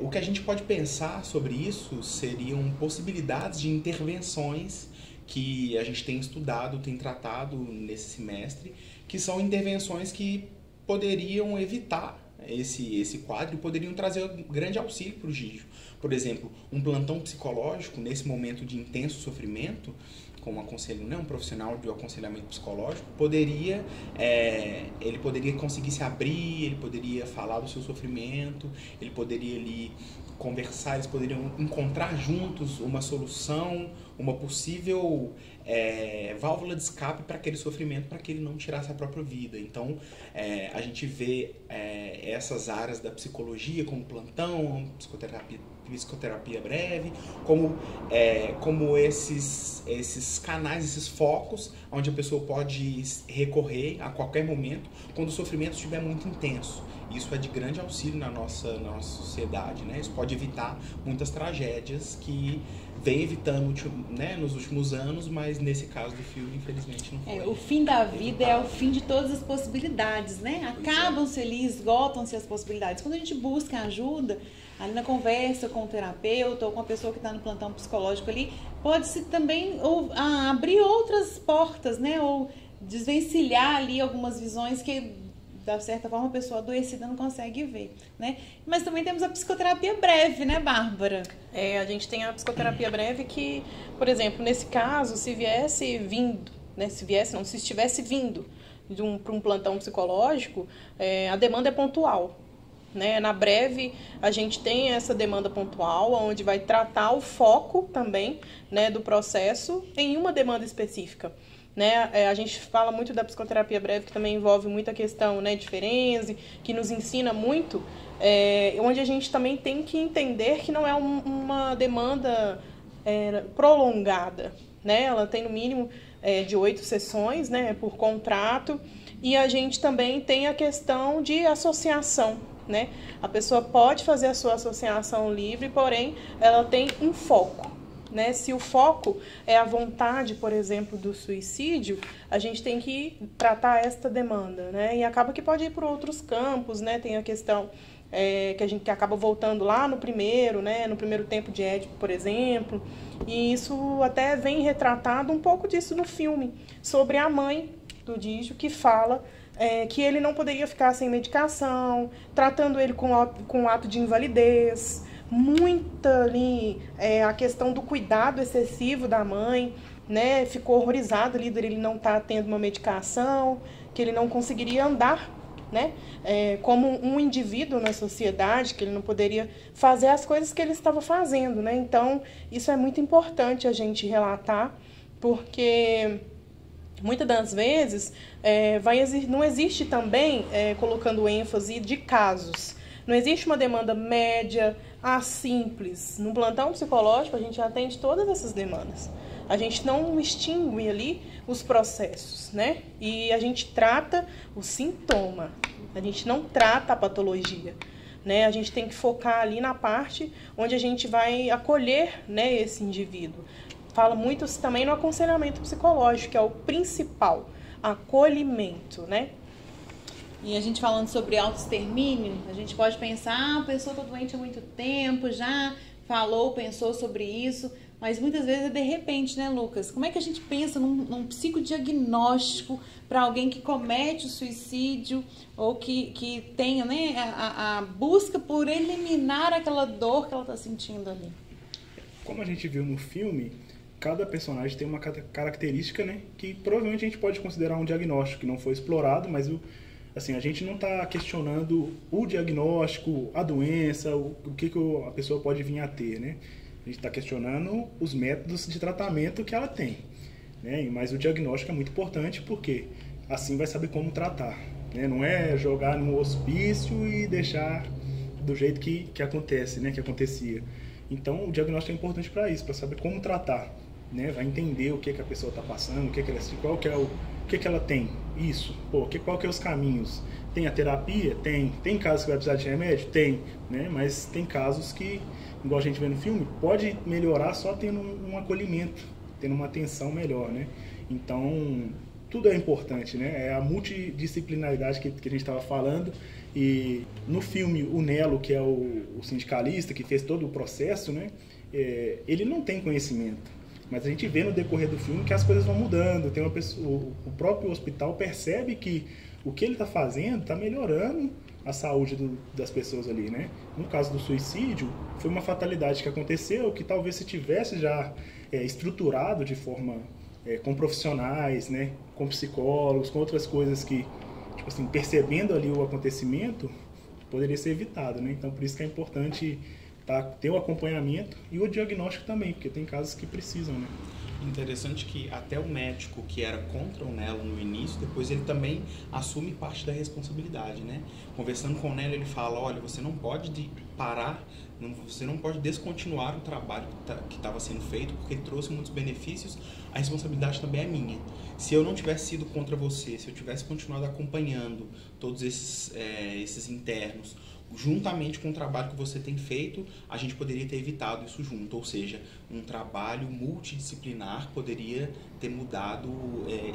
O que a gente pode pensar sobre isso seriam possibilidades de intervenções que a gente tem estudado, tem tratado nesse semestre, que são intervenções que poderiam evitar esse quadro e poderiam trazer um grande auxílio para o Gígio. Por exemplo, um plantão psicológico nesse momento de intenso sofrimento, com um profissional de aconselhamento psicológico, ele poderia conseguir se abrir, ele poderia falar do seu sofrimento, ele poderia ali conversar, eles poderiam encontrar juntos uma solução, uma possível válvula de escape para aquele sofrimento, para que ele não tirasse a própria vida. Então, a gente vê essas áreas da psicologia, como plantão, psicoterapia breve, como esses canais, esses focos, onde a pessoa pode recorrer a qualquer momento, quando o sofrimento estiver muito intenso. Isso é de grande auxílio na nossa sociedade, né? Isso pode evitar muitas tragédias que vem evitando, né, nos últimos anos, mas nesse caso do filme, infelizmente, não foi. O fim da vida é o fim de todas as possibilidades, né? Acabam-se ali, esgotam-se as possibilidades. Quando a gente busca ajuda, ali na conversa com o terapeuta ou com a pessoa que está no plantão psicológico ali, pode-se também abrir outras portas, né? Ou desvencilhar ali algumas visões que, de certa forma, a pessoa adoecida não consegue ver, né? Mas também temos a psicoterapia breve, né, Bárbara? A gente tem a psicoterapia breve que, por exemplo, nesse caso, se estivesse vindo para um plantão psicológico, a demanda é pontual, né? Na breve, a gente tem essa demanda pontual, onde vai tratar o foco também, né, do processo em uma demanda específica. Né? A gente fala muito da psicoterapia breve, que também envolve muita questão, né, de Ferenczi, que nos ensina muito, onde a gente também tem que entender que não é uma demanda prolongada, né? Ela tem no mínimo de 8 sessões, né, por contrato, e a gente também tem a questão de associação, né? A pessoa pode fazer a sua associação livre, porém ela tem um foco. Né? Se o foco é a vontade, por exemplo, do suicídio, a gente tem que tratar esta demanda, né? E acaba que pode ir por outros campos, né? Tem a questão que a gente acaba voltando lá no primeiro, né? No primeiro tempo de Édipo, por exemplo, e isso até vem retratado um pouco disso no filme, sobre a mãe do Gígio, que fala que ele não poderia ficar sem medicação, tratando ele com ato de invalidez, muita ali a questão do cuidado excessivo da mãe, né? Ficou horrorizado ali dele não estar tendo uma medicação, que ele não conseguiria andar, né? Como um indivíduo na sociedade, que ele não poderia fazer as coisas que ele estava fazendo, né? Então, isso é muito importante a gente relatar, porque muitas das vezes não existe também, colocando ênfase de casos, não existe uma demanda média, simples. No plantão psicológico, a gente atende todas essas demandas. A gente não extingue ali os processos, né? E a gente trata o sintoma. A gente não trata a patologia, né? A gente tem que focar ali na parte onde a gente vai acolher, né, esse indivíduo. Fala muito também no aconselhamento psicológico, que é o principal, acolhimento, né? E a gente falando sobre autoextermínio, a gente pode pensar, a pessoa está doente há muito tempo, já pensou sobre isso, mas muitas vezes é de repente, né, Lucas? Como é que a gente pensa num psicodiagnóstico para alguém que comete o suicídio ou que tenha, né, a busca por eliminar aquela dor que ela está sentindo ali? Como a gente viu no filme, cada personagem tem uma característica, né, que provavelmente a gente pode considerar um diagnóstico que não foi explorado, mas assim, a gente não está questionando o diagnóstico, a doença, o que a pessoa pode vir a ter, né? A gente está questionando os métodos de tratamento que ela tem, né? Mas o diagnóstico é muito importante porque assim vai saber como tratar, né? Não é jogar no hospício e deixar do jeito que acontece, né? Que acontecia. Então, o diagnóstico é importante para isso, para saber como tratar, né? Vai entender o que a pessoa está passando, qual que ela tem. Isso, qual que é os caminhos? Tem a terapia? Tem casos que vai precisar de remédio? Tem, né? Mas tem casos que, igual a gente vê no filme, pode melhorar só tendo um acolhimento, tendo uma atenção melhor, né? Então, tudo é importante, né? É a multidisciplinaridade que a gente estava falando. E no filme, o Nelo, que é o sindicalista que fez todo o processo, né? Ele não tem conhecimento. Mas a gente vê no decorrer do filme que as coisas vão mudando. Tem uma pessoa, o próprio hospital percebe que o que ele está fazendo está melhorando a saúde das pessoas ali, né? No caso do suicídio, foi uma fatalidade que aconteceu, que talvez se tivesse já estruturado de forma com profissionais, né? Com psicólogos, com outras coisas que, tipo assim, percebendo ali o acontecimento, poderia ser evitado, né? Então, por isso que é importante ter o acompanhamento e o diagnóstico também, porque tem casos que precisam, né? Interessante que até o médico que era contra o Nelo no início, depois ele também assume parte da responsabilidade, né? Conversando com o Nelo, ele fala, olha, você não pode parar, você não pode descontinuar o trabalho que estava sendo feito, porque trouxe muitos benefícios, a responsabilidade também é minha. Se eu não tivesse sido contra você, se eu tivesse continuado acompanhando todos esses internos, juntamente com o trabalho que você tem feito, a gente poderia ter evitado isso junto, ou seja, um trabalho multidisciplinar poderia ter mudado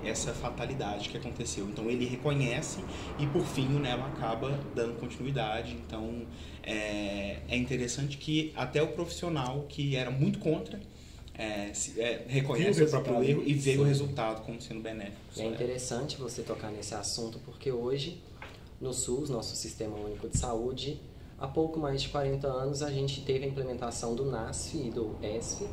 essa fatalidade que aconteceu. Então ele reconhece e por fim o Nelo acaba dando continuidade. Então é interessante que até o profissional que era muito contra reconhece o próprio erro e vê o resultado como sendo benéfico. É interessante você tocar nesse assunto porque hoje no SUS, nosso Sistema Único de Saúde, há pouco mais de 40 anos a gente teve a implementação do NASF e do ESF,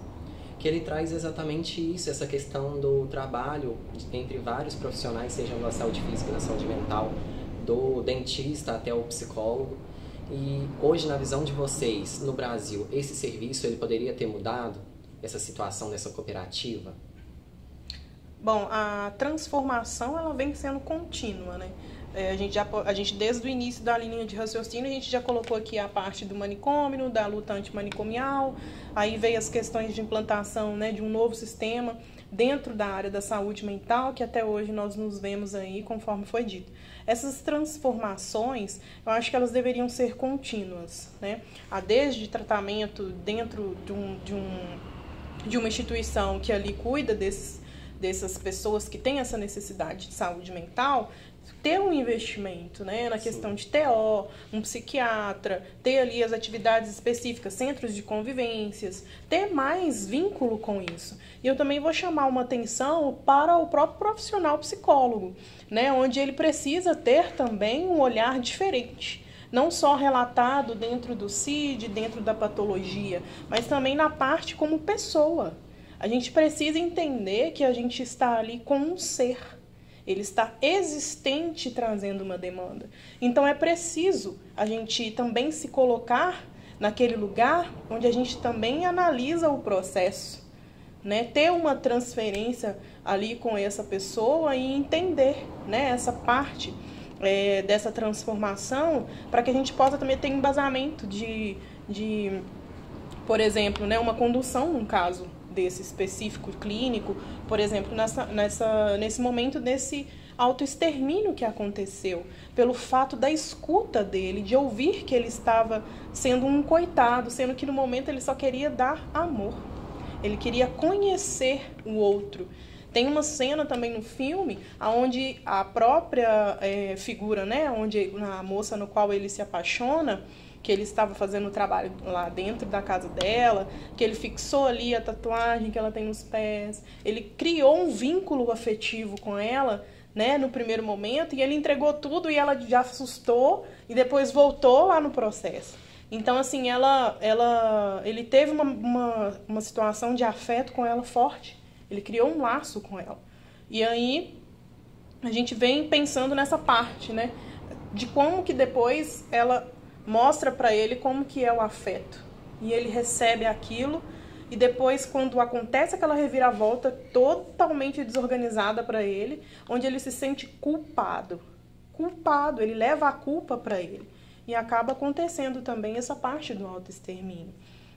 que ele traz exatamente isso, essa questão do trabalho entre vários profissionais, sejam da saúde física, da saúde mental, do dentista até o psicólogo. E hoje, na visão de vocês, no Brasil, esse serviço ele poderia ter mudado essa situação dessa cooperativa? Bom, a transformação ela vem sendo contínua, né? A gente, desde o início da linha de raciocínio, a gente já colocou aqui a parte do manicômio, da luta antimanicomial, aí veio as questões de implantação, né, de um novo sistema dentro da área da saúde mental, que até hoje nós nos vemos aí, conforme foi dito. Essas transformações, eu acho que elas deveriam ser contínuas, né? Desde tratamento dentro de uma instituição que ali cuida dessas pessoas que têm essa necessidade de saúde mental, ter um investimento, né, na questão de TO, um psiquiatra, ter ali as atividades específicas, centros de convivências, ter mais vínculo com isso. E eu também vou chamar uma atenção para o próprio profissional psicólogo, né, onde ele precisa ter também um olhar diferente. Não só relatado dentro do CID, dentro da patologia, mas também na parte como pessoa. A gente precisa entender que a gente está ali com um ser. Ele está existente trazendo uma demanda. Então é preciso a gente também se colocar naquele lugar onde a gente também analisa o processo, né? Ter uma transferência ali com essa pessoa e entender, né, essa parte dessa transformação, para que a gente possa também ter embasamento de por exemplo, né, uma condução num caso desse específico clínico, por exemplo, nesse momento desse autoextermínio que aconteceu, pelo fato da escuta dele, de ouvir que ele estava sendo um coitado, sendo que no momento ele só queria dar amor, ele queria conhecer o outro. Tem uma cena também no filme onde a própria figura, né, onde a moça no qual ele se apaixona, que ele estava fazendo o trabalho lá dentro da casa dela, que ele fixou ali a tatuagem que ela tem nos pés, ele criou um vínculo afetivo com ela, né, no primeiro momento, e ele entregou tudo e ela já assustou e depois voltou lá no processo. Então, assim, ele teve uma situação de afeto com ela forte, ele criou um laço com ela. E aí, a gente vem pensando nessa parte, né, de como que depois ela mostra para ele como que é o afeto. E ele recebe aquilo e depois, quando acontece aquela reviravolta totalmente desorganizada para ele, onde ele se sente culpado, ele leva a culpa para ele. E acaba acontecendo também essa parte do autoextermínio.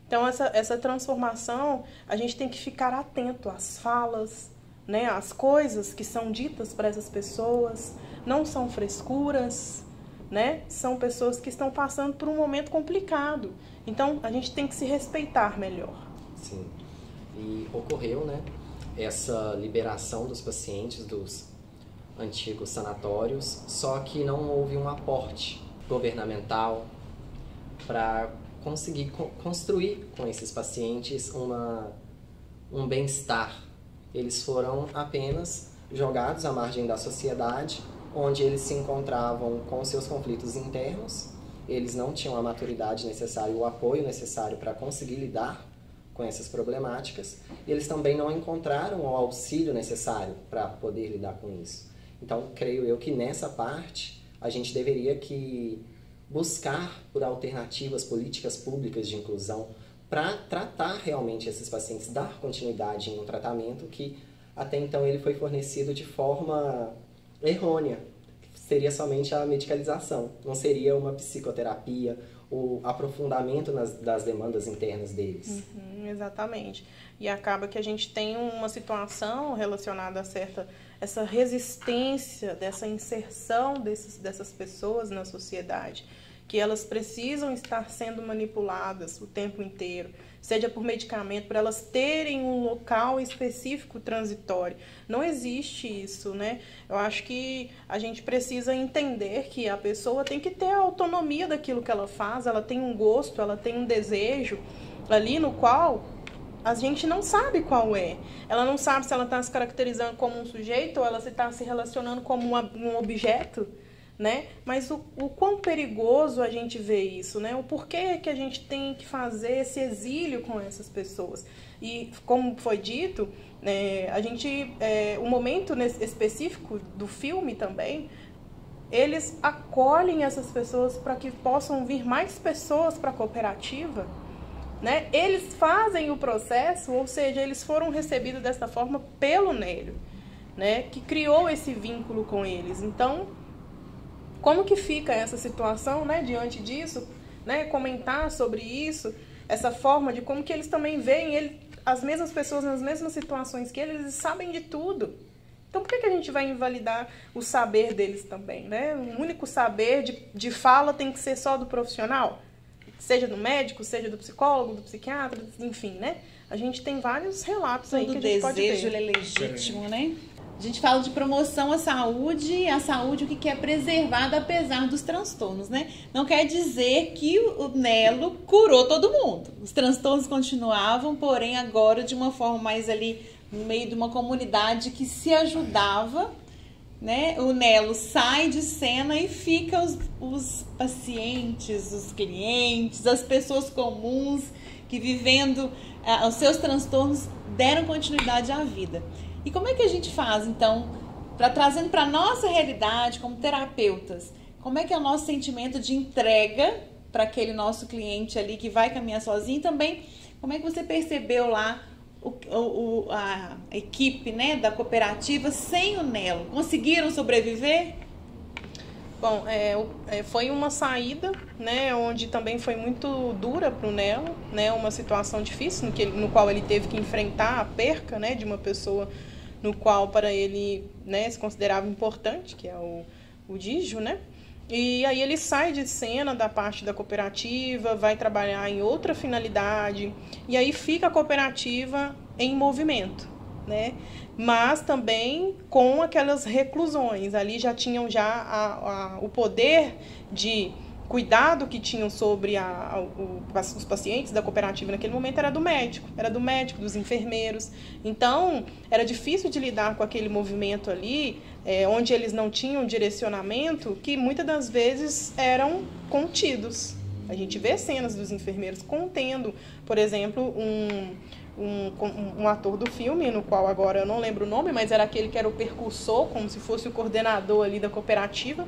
Então, essa transformação, a gente tem que ficar atento às falas, né, às coisas que são ditas para essas pessoas, não são frescuras, né? São pessoas que estão passando por um momento complicado. Então, a gente tem que se respeitar melhor. Sim. E ocorreu, né, essa liberação dos pacientes dos antigos sanatórios, só que não houve um aporte governamental para conseguir construir com esses pacientes um bem-estar. Eles foram apenas jogados à margem da sociedade, onde eles se encontravam com seus conflitos internos, eles não tinham a maturidade necessária, o apoio necessário para conseguir lidar com essas problemáticas, e eles também não encontraram o auxílio necessário para poder lidar com isso. Então, creio eu que nessa parte, a gente deveria que buscar por alternativas, políticas públicas de inclusão, para tratar realmente esses pacientes, dar continuidade em um tratamento que até então ele foi fornecido de forma errônea. Seria somente a medicalização, não seria uma psicoterapia, o aprofundamento das demandas internas deles. Exatamente. E acaba que a gente tem uma situação relacionada a essa resistência, dessa inserção dessas pessoas na sociedade, que elas precisam estar sendo manipuladas o tempo inteiro, seja por medicamento, para elas terem um local específico transitório. Não existe isso, né? Eu acho que a gente precisa entender que a pessoa tem que ter a autonomia daquilo que ela faz, ela tem um gosto, ela tem um desejo ali no qual a gente não sabe qual é. Ela não sabe se ela está se caracterizando como um sujeito ou ela está se relacionando como um objeto, né? Mas o quão perigoso a gente vê isso, né? O porquê que a gente tem que fazer esse exílio com essas pessoas. E, como foi dito, o momento específico do filme também, eles acolhem essas pessoas para que possam vir mais pessoas para a cooperativa, né? Eles fazem o processo, ou seja, eles foram recebidos dessa forma pelo Nélio, né? Que criou esse vínculo com eles. Então, como que fica essa situação, né, diante disso, né, comentar sobre isso, essa forma de como que eles também veem as mesmas pessoas nas mesmas situações que eles sabem de tudo. Então, por que a gente vai invalidar o saber deles também, né? O único saber de fala tem que ser só do profissional, seja do médico, seja do psicólogo, do psiquiatra, enfim, né? A gente tem vários relatos aí que a gente pode ver. O desejo é legítimo, né? A gente fala de promoção à saúde, o que é preservado apesar dos transtornos, né? Não quer dizer que o Nelo curou todo mundo. Os transtornos continuavam, porém agora de uma forma mais ali no meio de uma comunidade que se ajudava, né? O Nelo sai de cena e fica os pacientes, os clientes, as pessoas comuns que vivendo os seus transtornos deram continuidade à vida. E como é que a gente faz, então, trazendo para a nossa realidade como terapeutas, como é que é o nosso sentimento de entrega para aquele nosso cliente ali que vai caminhar sozinho? E também, como é que você percebeu lá a equipe, né, da cooperativa sem o Nelo? Conseguiram sobreviver? Bom, foi uma saída, né, onde também foi muito dura para o Nelo, né, uma situação difícil no qual ele teve que enfrentar a perca, né, de uma pessoa no qual para ele, né, se considerava importante, que é o Dígio, né? E aí ele sai de cena da parte da cooperativa, vai trabalhar em outra finalidade, e aí fica a cooperativa em movimento, né? Mas também com aquelas reclusões. Ali já tinham o poder de cuidado que tinham sobre os pacientes da cooperativa naquele momento era do médico, dos enfermeiros. Então, era difícil de lidar com aquele movimento ali, onde eles não tinham direcionamento, que muitas das vezes eram contidos. A gente vê cenas dos enfermeiros contendo, por exemplo, um ator do filme, no qual agora eu não lembro o nome, mas era aquele que era o percussor, como se fosse o coordenador ali da cooperativa.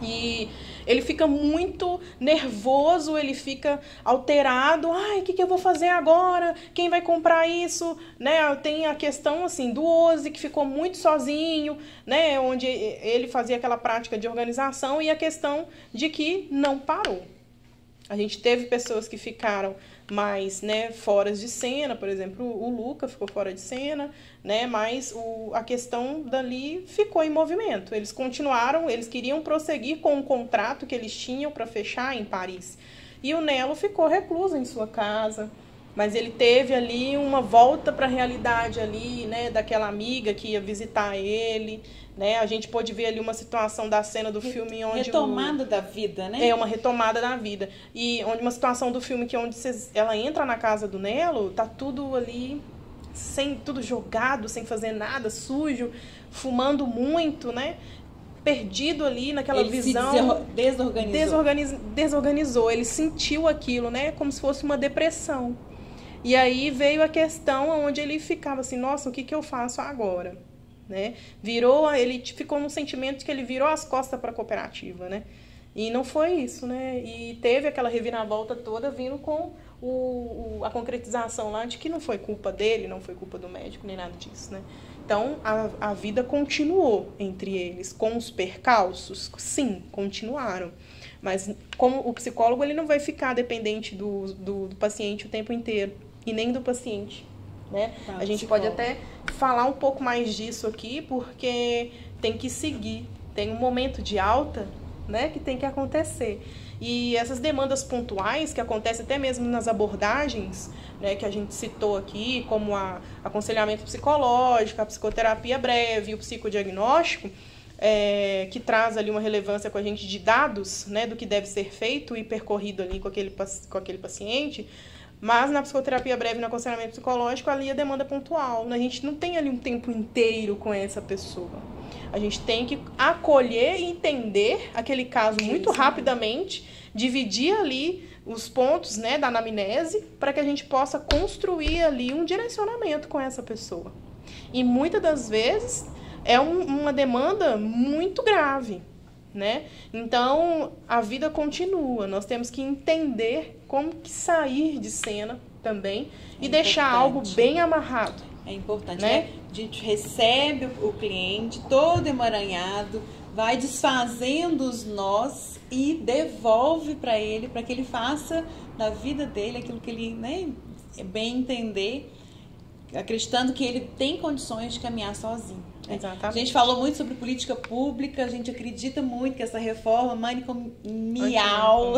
E ele fica muito nervoso, ele fica alterado. Ai, o que eu vou fazer agora? Quem vai comprar isso? Né? Tem a questão assim, do Ozzy, que ficou muito sozinho, né? Onde ele fazia aquela prática de organização, e a questão de que não parou. A gente teve pessoas que ficaram mais, né, fora de cena, por exemplo, o Luca ficou fora de cena, né, mas a questão dali ficou em movimento. Eles continuaram, eles queriam prosseguir com o contrato que eles tinham para fechar em Paris. E o Nelo ficou recluso em sua casa, mas ele teve ali uma volta para a realidade ali, né, daquela amiga que ia visitar ele, né? A gente pôde ver ali uma situação da cena do filme onde... Retomada da vida, né? Uma retomada da vida. E onde uma situação do filme que onde ela entra na casa do Nelo, tá tudo ali sem tudo jogado, sem fazer nada, sujo, fumando muito, né? Perdido ali naquela visão. Desorganizou. Ele sentiu aquilo, né? Como se fosse uma depressão. E aí veio a questão onde ele ficava assim, nossa, o que eu faço agora? Né? Ele ficou num sentimento que ele virou as costas para a cooperativa, né? E não foi isso, né? E teve aquela reviravolta toda vindo com a concretização lá de que não foi culpa dele, não foi culpa do médico, nem nada disso, né? Então, a vida continuou entre eles, com os percalços, sim, continuaram. Mas como o psicólogo, ele não vai ficar dependente do paciente o tempo inteiro, e nem do paciente, né? A gente pode até falar um pouco mais disso aqui, porque tem que seguir, tem um momento de alta, né, que tem que acontecer. E essas demandas pontuais, que acontecem até mesmo nas abordagens, né, que a gente citou aqui, como aconselhamento psicológico, a psicoterapia breve, o psicodiagnóstico, que traz ali uma relevância com a gente de dados, né, do que deve ser feito e percorrido ali com aquele paciente. Mas na psicoterapia breve e no aconselhamento psicológico, ali a demanda pontual. A gente não tem ali um tempo inteiro com essa pessoa. A gente tem que acolher e entender aquele caso muito rapidamente, dividir ali os pontos, né, da anamnese, para que a gente possa construir ali um direcionamento com essa pessoa. E muitas das vezes é uma demanda muito grave, né? Então, a vida continua. Nós temos que entender como que sair de cena também e deixar algo bem amarrado. É importante, né? A gente recebe o cliente todo emaranhado, vai desfazendo os nós e devolve para ele, para que ele faça da vida dele aquilo que ele, né, bem entender, acreditando que ele tem condições de caminhar sozinho. Exatamente. A gente falou muito sobre política pública, a gente acredita muito que essa reforma antimanicomial,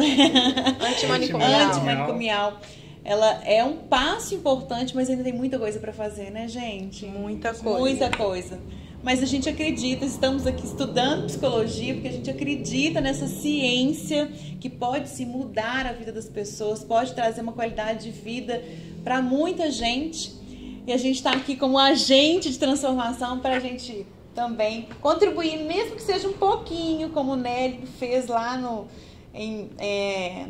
ela é um passo importante, mas ainda tem muita coisa para fazer, né, gente? Muita coisa. Muita coisa. Mas a gente acredita, estamos aqui estudando psicologia, porque a gente acredita nessa ciência que pode se mudar a vida das pessoas, pode trazer uma qualidade de vida para muita gente. E a gente está aqui como agente de transformação para a gente também contribuir, mesmo que seja um pouquinho, como o Nelly fez lá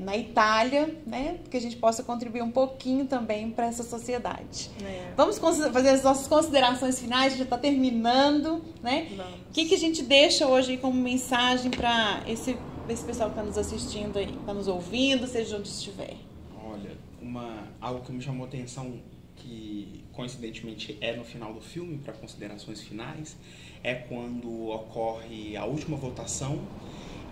na Itália, né? Que a gente possa contribuir um pouquinho também para essa sociedade. Vamos fazer as nossas considerações finais, a gente já está terminando, né? O que a gente deixa hoje aí como mensagem para esse pessoal que está nos assistindo aí, está nos ouvindo, seja onde estiver? Olha, algo que me chamou a atenção, que coincidentemente é no final do filme, para considerações finais, é quando ocorre a última votação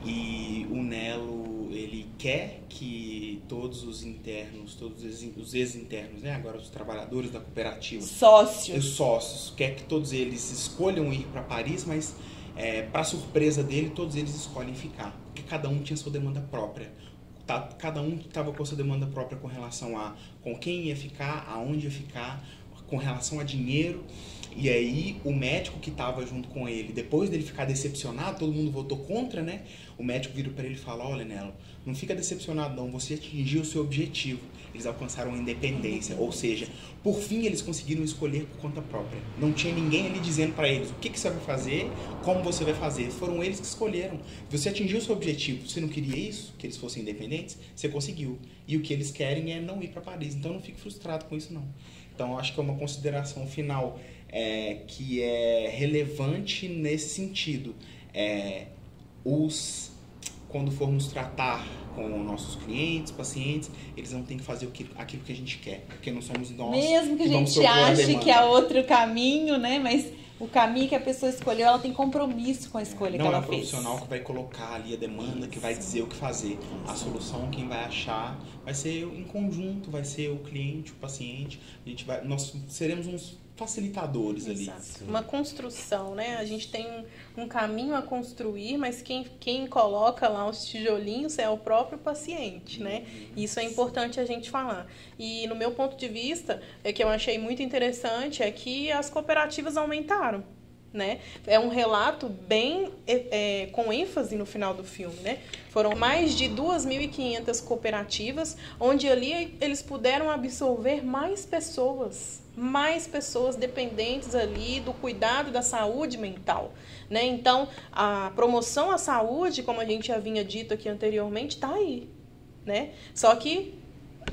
e o Nelo, ele quer que todos os internos, todos os ex-internos, né, agora os trabalhadores da cooperativa, os sócios, quer que todos eles escolham ir para Paris, mas para surpresa dele, todos eles escolhem ficar, porque cada um tinha sua demanda própria. Cada um estava com sua demanda própria com relação a com quem ia ficar, aonde ia ficar, com relação a dinheiro. E aí o médico que estava junto com ele, depois dele ficar decepcionado, todo mundo votou contra, né? O médico vira para ele e fala: olha, Nelo, não fica decepcionado não, você atingiu o seu objetivo. Eles alcançaram a independência, ou seja, por fim eles conseguiram escolher por conta própria. Não tinha ninguém ali dizendo para eles o que você vai fazer, como você vai fazer. Foram eles que escolheram. Você atingiu o seu objetivo. Você não queria isso, que eles fossem independentes? Você conseguiu. E o que eles querem é não ir para Paris. Então não fique frustrado com isso não. Então eu acho que é uma consideração final que é relevante nesse sentido. Quando formos tratar com nossos clientes, pacientes, eles não têm que fazer aquilo que a gente quer, porque não somos nós. Mesmo que a gente ache que é outro caminho, né? Mas o caminho que a pessoa escolheu, ela tem compromisso com a escolha que ela fez. Não é o profissional que vai colocar ali a demanda, que vai dizer o que fazer. A solução, quem vai achar, vai ser em conjunto, vai ser o cliente, o paciente. Nós seremos uns facilitadores ali. Exato. Uma construção, né? A gente tem um caminho a construir, mas quem coloca lá os tijolinhos é o próprio paciente, né? Isso é importante a gente falar. E no meu ponto de vista, que eu achei muito interessante, é que as cooperativas aumentaram, né? É um relato bem com ênfase no final do filme, né? Foram mais de 2.500 cooperativas, onde ali eles puderam absorver mais pessoas, mais pessoas dependentes ali do cuidado da saúde mental, né? Então, a promoção à saúde, como a gente já vinha dito aqui anteriormente, está aí, né? Só que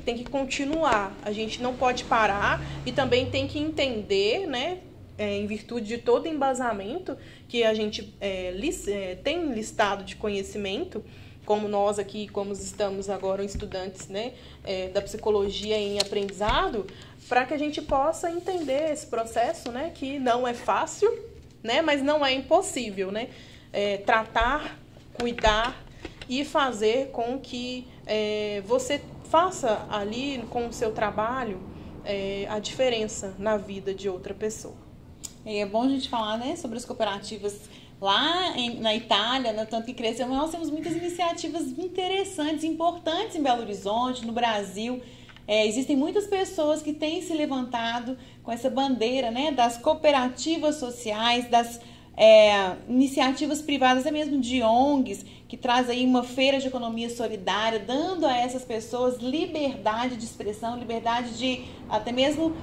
tem que continuar, a gente não pode parar e também tem que entender, né? Em virtude de todo embasamento que a gente tem listado de conhecimento, como nós aqui, como estamos agora estudantes, né, da psicologia em aprendizado, para que a gente possa entender esse processo, né, que não é fácil, né, mas não é impossível, né, tratar, cuidar e fazer com que você faça ali com o seu trabalho a diferença na vida de outra pessoa. É bom a gente falar, né, sobre as cooperativas lá na Itália, né, tanto que cresceu, mas nós temos muitas iniciativas interessantes, importantes em Belo Horizonte, no Brasil. Existem muitas pessoas que têm se levantado com essa bandeira, né, das cooperativas sociais, das iniciativas privadas, até mesmo de ONGs, que traz aí uma feira de economia solidária, dando a essas pessoas liberdade de expressão, liberdade de até mesmo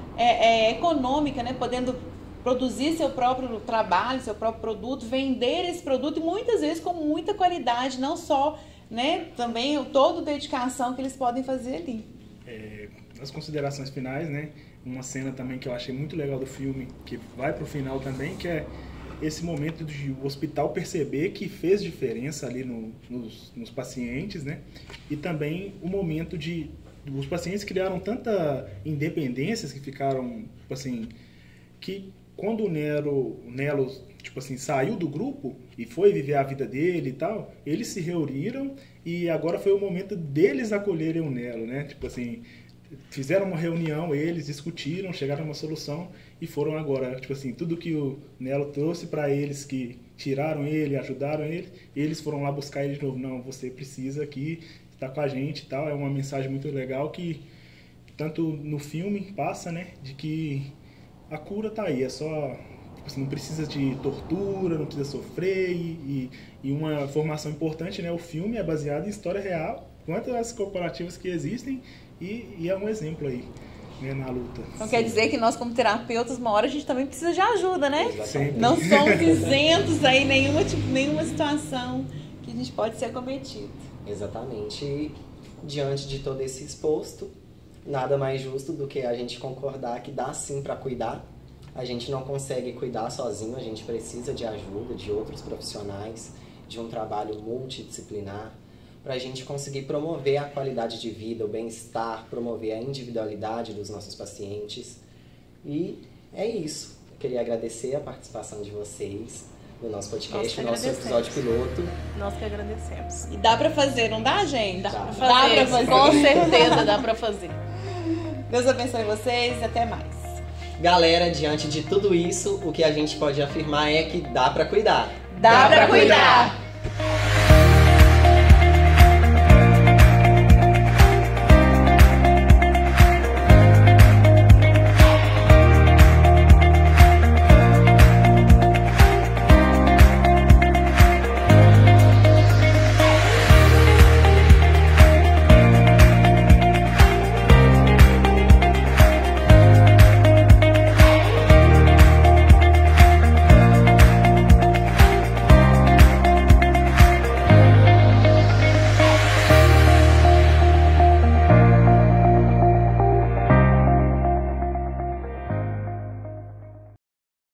econômica, né, podendo produzir seu próprio trabalho, seu próprio produto, vender esse produto e muitas vezes com muita qualidade, não só, né, também toda a dedicação que eles podem fazer ali. Nas considerações finais, né, uma cena também que eu achei muito legal do filme, que vai pro final também, que é esse momento de o hospital perceber que fez diferença ali nos pacientes, né, e também o momento de os pacientes criaram tanta independências que ficaram, tipo assim, que quando o Nelo, tipo assim, saiu do grupo e foi viver a vida dele e tal, eles se reuniram e agora foi o momento deles acolherem o Nelo, né? Tipo assim, fizeram uma reunião, eles discutiram, chegaram a uma solução e foram agora, tipo assim, tudo que o Nelo trouxe para eles, que tiraram ele, ajudaram ele, eles foram lá buscar ele de novo. Não, você precisa aqui estar com a gente e tal. É uma mensagem muito legal que tanto no filme passa, né, de que a cura tá aí, é só, tipo assim, não precisa de tortura, não precisa sofrer e uma formação importante, né, o filme é baseado em história real, quanto as cooperativas que existem e é um exemplo aí, né, na luta. Então quer dizer que nós como terapeutas, uma hora a gente também precisa de ajuda, né? Sempre. Não somos isentos aí, nenhuma situação que a gente pode ser acometido. Exatamente. E diante de todo esse exposto, nada mais justo do que a gente concordar que dá sim para cuidar. A gente não consegue cuidar sozinho, a gente precisa de ajuda de outros profissionais, de um trabalho multidisciplinar, para a gente conseguir promover a qualidade de vida, o bem-estar, promover a individualidade dos nossos pacientes. E é isso. Eu queria agradecer a participação de vocês no nosso podcast, no nosso episódio piloto. Nós que agradecemos. E dá pra fazer, não dá, gente? Dá pra fazer. Com certeza dá pra fazer. Deus abençoe vocês e até mais. Galera, diante de tudo isso, o que a gente pode afirmar é que dá pra cuidar. Dá pra cuidar!